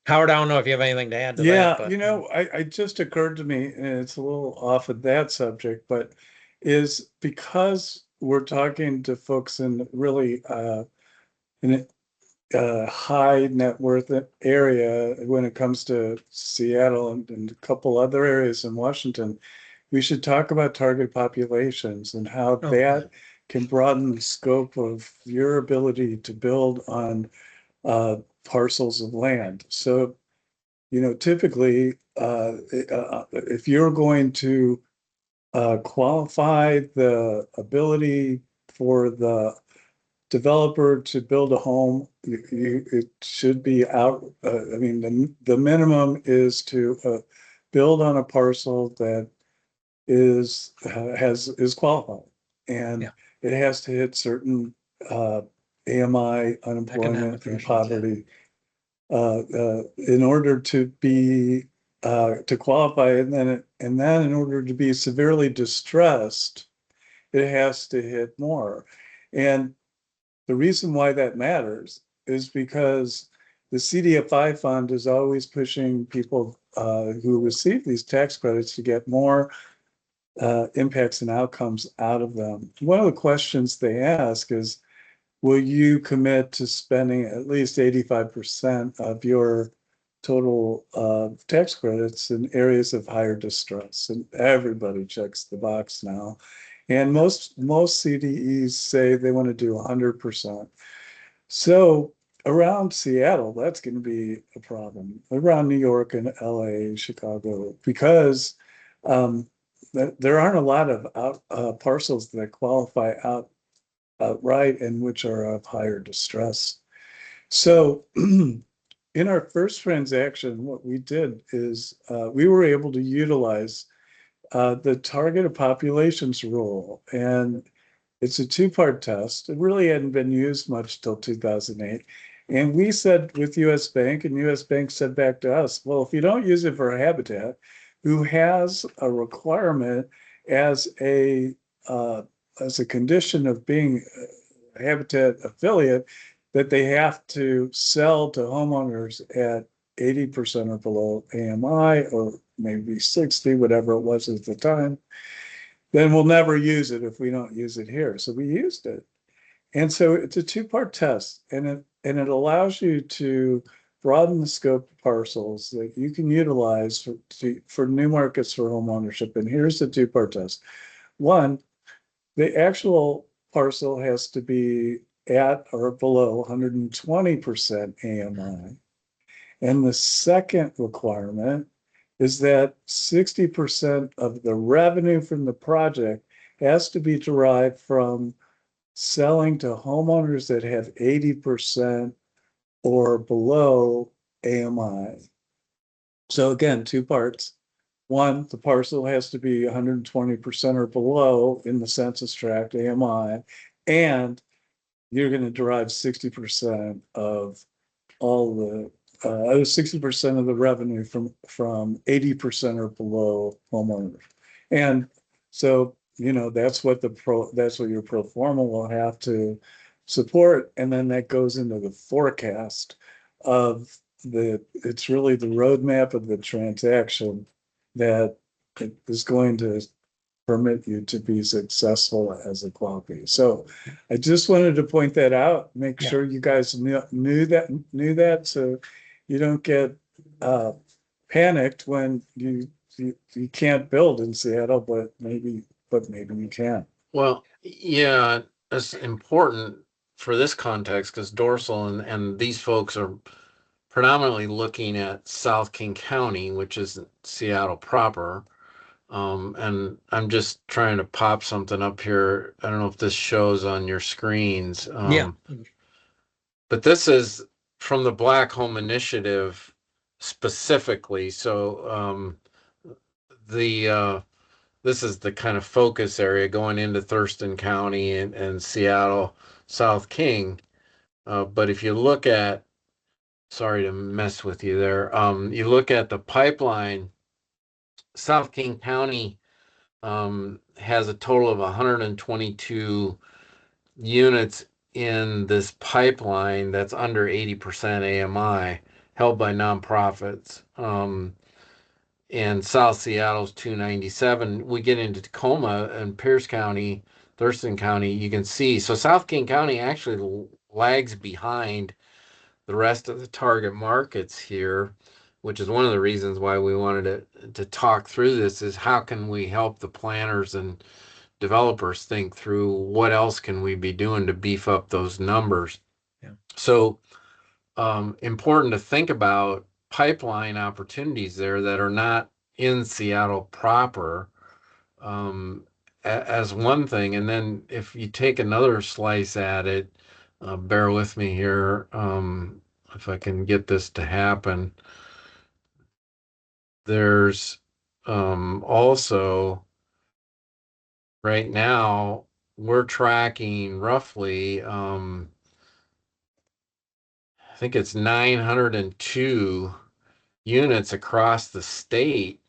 Howard, I don't know if you have anything to add to that, but I just occurred to me, and it's a little off of that subject, but is because we're talking to folks in really in a high net worth area when it comes to Seattle and a couple other areas in Washington, we should talk about target populations and how that can broaden the scope of your ability to build on parcels of land. So, typically, if you're going to qualify the ability for the developer to build a home, it should be out. The minimum is to build on a parcel that is qualified, and it has to hit certain AMI, unemployment, and poverty in order to be to qualify, and then in order to be severely distressed, it has to hit more. And the reason why that matters is because the CDFI fund is always pushing people who receive these tax credits to get more impacts and outcomes out of them. One of the questions they ask is, will you commit to spending at least 85% of your total tax credits in areas of higher distress? And everybody checks the box now. And most CDEs say they want to do 100%. So around Seattle, that's going to be a problem. Around New York and LA, Chicago, because there aren't a lot of parcels that qualify outright and which are of higher distress. So in our first transaction, what we did is we were able to utilize the targeted populations rule, and it's a two-part test. It really hadn't been used much till 2008. And we said with US Bank, and US Bank said back to us, well, if you don't use it for Habitat, who has a requirement as a condition of being a Habitat affiliate, that they have to sell to homeowners at 80% or below AMI, or maybe 60, whatever it was at the time, then we'll never use it if we don't use it here. So we used it. And so it's a two-part test, and it allows you to broaden the scope of parcels that you can utilize for new markets for home ownership. And here's the two-part test. One, the actual parcel has to be at or below 120% AMI. And the second requirement is that 60% of the revenue from the project has to be derived from selling to homeowners that have 80% or below AMI. So again, two parts. One, the parcel has to be 120% or below in the census tract AMI, and you're going to derive 60% of all the 60% of the revenue from 80% or below homeowners. And so, that's what your pro forma will have to support. And then that goes into the forecast of it's really the roadmap of the transaction that is going to permit you to be successful as a quality. So I just wanted to point that out, make sure you guys knew that, so you don't get panicked when you can't build in Seattle, but maybe you can. Well, yeah, it's important for this context because Dorsal and these folks are predominantly looking at South King County, which is Seattle proper. And I'm just trying to pop something up here. I don't know if this shows on your screens. Yeah. But this is from the Black Home Initiative specifically. So this is the kind of focus area going into Thurston County and Seattle, South King. But if you look at, sorry to mess with you there, you look at the pipeline, South King County has a total of 122 units in this pipeline that's under 80% AMI held by nonprofits. And South Seattle's 297. We get into Tacoma and Pierce County, Thurston County, you can see. So South King County actually lags behind the rest of the target markets here, which is one of the reasons why we wanted to talk through this, is how can we help the planners and developers think through what else can we be doing to beef up those numbers. Yeah. So important to think about pipeline opportunities there that are not in Seattle proper as one thing. And then if you take another slice at it, bear with me here, if I can get this to happen. There's also, right now, we're tracking roughly, I think it's 902 units across the state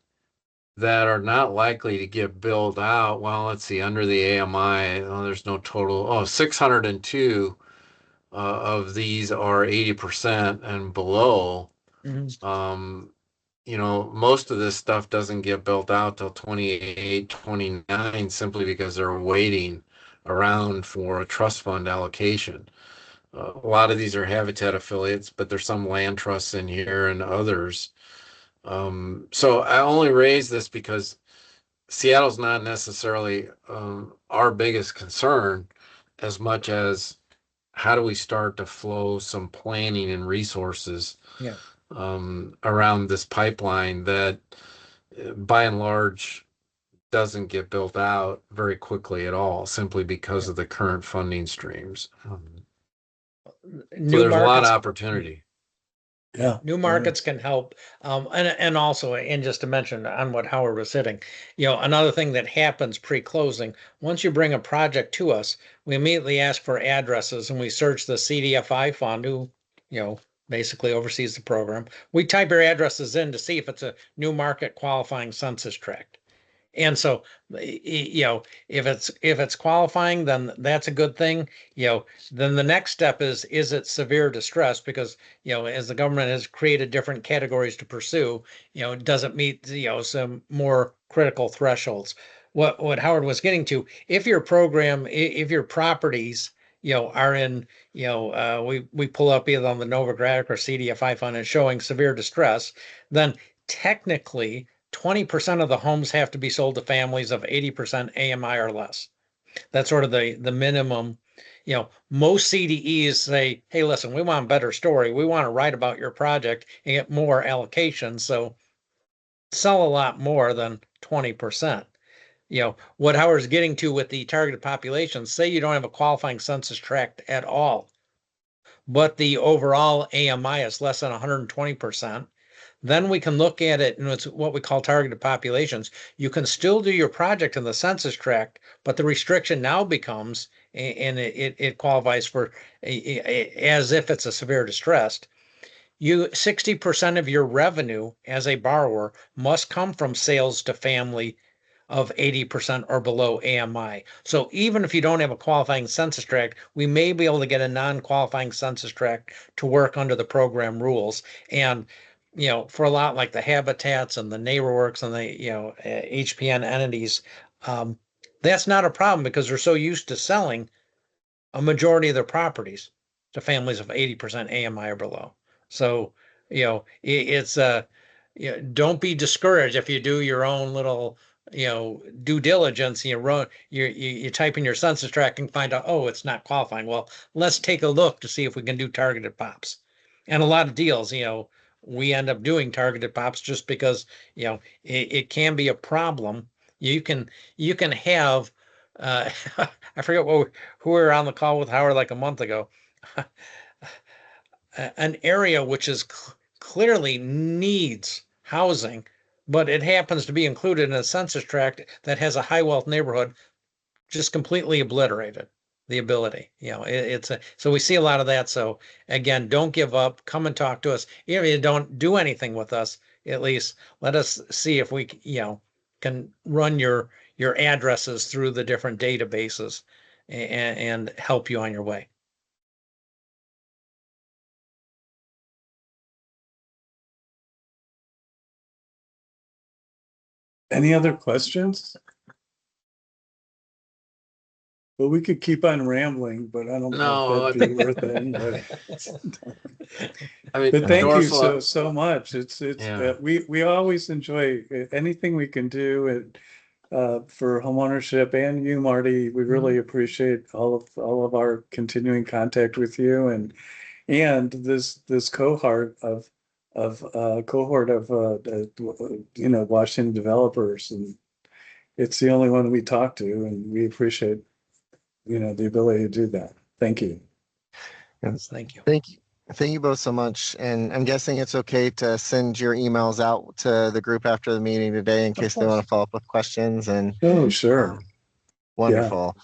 that are not likely to get built out. Well, let's see, under the AMI, there's no total. 602 of these are 80% and below. Mhm. Most of this stuff doesn't get built out till 28, 29, simply because they're waiting around for a trust fund allocation. A lot of these are Habitat affiliates, but there's some land trusts in here and others. So I only raise this because Seattle's not necessarily our biggest concern, as much as how do we start to flow some planning and resources around this pipeline that by and large doesn't get built out very quickly at all, simply because of the current funding streams. So there's a lot of opportunity. Yeah. New markets can help. And also, and just to mention on what Howard was hitting, another thing that happens pre-closing, once you bring a project to us, we immediately ask for addresses and we search the CDFI fund who, basically oversees the program. We type your addresses in to see if it's a new market qualifying census tract. And so, if it's qualifying, then that's a good thing. Then the next step is it severe distress? Because, as the government has created different categories to pursue, does it meet, some more critical thresholds? What Howard was getting to, if your properties, are in, we pull up either on the Novogradac or CDFI fund and showing severe distress, then technically 20% of the homes have to be sold to families of 80% AMI or less. That's sort of the minimum. Most CDEs say, hey, listen, we want a better story. We want to write about your project and get more allocation. So sell a lot more than 20%. What Howard's getting to with the targeted population, say you don't have a qualifying census tract at all, but the overall AMI is less than 120%. Then we can look at it, and it's what we call targeted populations. You can still do your project in the census tract, but the restriction now becomes, and it qualifies for as if it's a severe distressed. 60% of your revenue as a borrower must come from sales to family of 80% or below AMI. So even if you don't have a qualifying census tract, we may be able to get a non-qualifying census tract to work under the program rules. And for a lot like the Habitats and the NeighborWorks and the HPN entities, that's not a problem because they're so used to selling a majority of their properties to families of 80% AMI or below. So it's don't be discouraged if you do your own little due diligence. You type in your census tract and find out, oh, it's not qualifying. Well, let's take a look to see if we can do targeted pops. And a lot of deals, we end up doing targeted pops just because it can be a problem. You can have I forget who we were on the call with Howard like a month ago. an area which is clearly needs housing, but it happens to be included in a census tract that has a high wealth neighborhood, just completely obliterated the ability. So we see a lot of that. So again, don't give up. Come and talk to us. Even if you don't do anything with us, at least let us see if we can run your addresses through the different databases and help you on your way. Any other questions? Well, we could keep on rambling, but I don't know if that'd be worth it anyway. I mean, But thank you Dorsal, so much. It's Yeah. we always enjoy anything we can do and for homeownership, and you, Marty. We really appreciate all of our continuing contact with you and this cohort of Washington developers, and it's the only one we talk to, and we appreciate the ability to do that. Thank you. Yes, thank you. Thank you both so much. And I'm guessing it's okay to send your emails out to the group after the meeting today in case they want to follow up with questions. And oh, sure. Wonderful.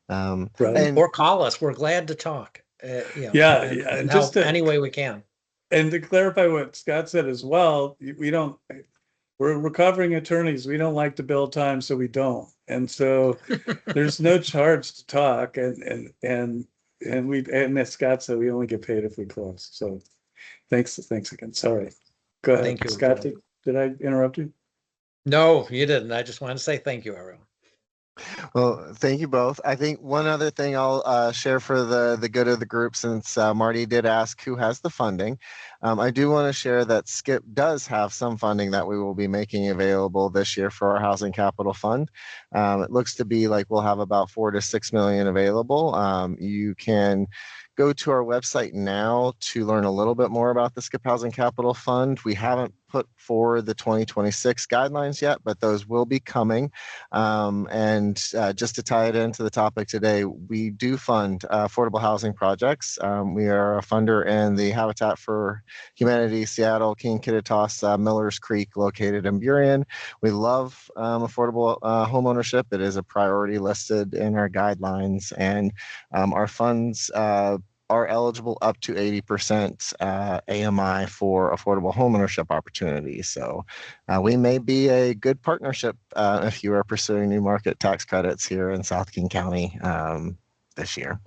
Right. And Or call us. We're glad to talk. And and help any way we can. And to clarify what Scott said as well, we're recovering attorneys. We don't like to bill time, so we don't. And so there's no charge to talk. And as Scott said, we only get paid if we close. So thanks again. Sorry. Go ahead. Thank you. Scott, did I interrupt you? No, you didn't. I just wanted to say thank you, everyone. well, thank you both. I think one other thing I'll share for the good of the group, since Marty did ask who has the funding. I do want to share that SKIP does have some funding that we will be making available this year for our Housing Capital Fund. It looks to be like we'll have about 4 to 6 million available. You can go to our website now to learn a little bit more about the SKIP Housing Capital Fund. We haven't put forward the 2026 guidelines yet, but those will be coming. And just to tie it into the topic today, we do fund affordable housing projects. We are a funder in the Habitat for Humanity Seattle King Kittitas Millers Creek located in Burien. We love affordable homeownership. It is a priority listed in our guidelines, and our funds are eligible up to 80% AMI for affordable homeownership opportunities. So we may be a good partnership if you are pursuing new market tax credits here in South King County this year.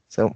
So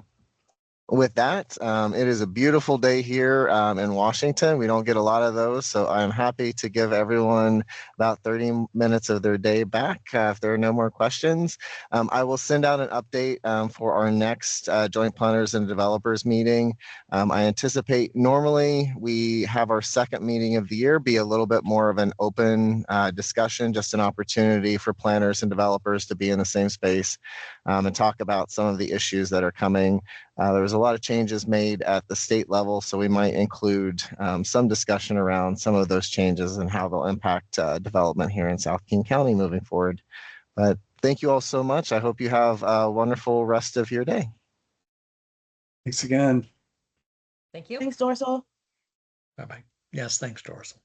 with that, it is a beautiful day here in Washington. We don't get a lot of those, so I'm happy to give everyone about 30 minutes of their day back if there are no more questions. I will send out an update for our next Joint Planners and Developers meeting. I anticipate normally we have our second meeting of the year be a little bit more of an open discussion, just an opportunity for planners and developers to be in the same space and talk about some of the issues that are coming. There was a lot of changes made at the state level, so we might include some discussion around some of those changes and how they'll impact development here in South King County moving forward. But thank you all so much. I hope you have a wonderful rest of your day. Thanks again. Thank you. Thanks, Dorsal. Bye-bye. Yes, thanks, Dorsal.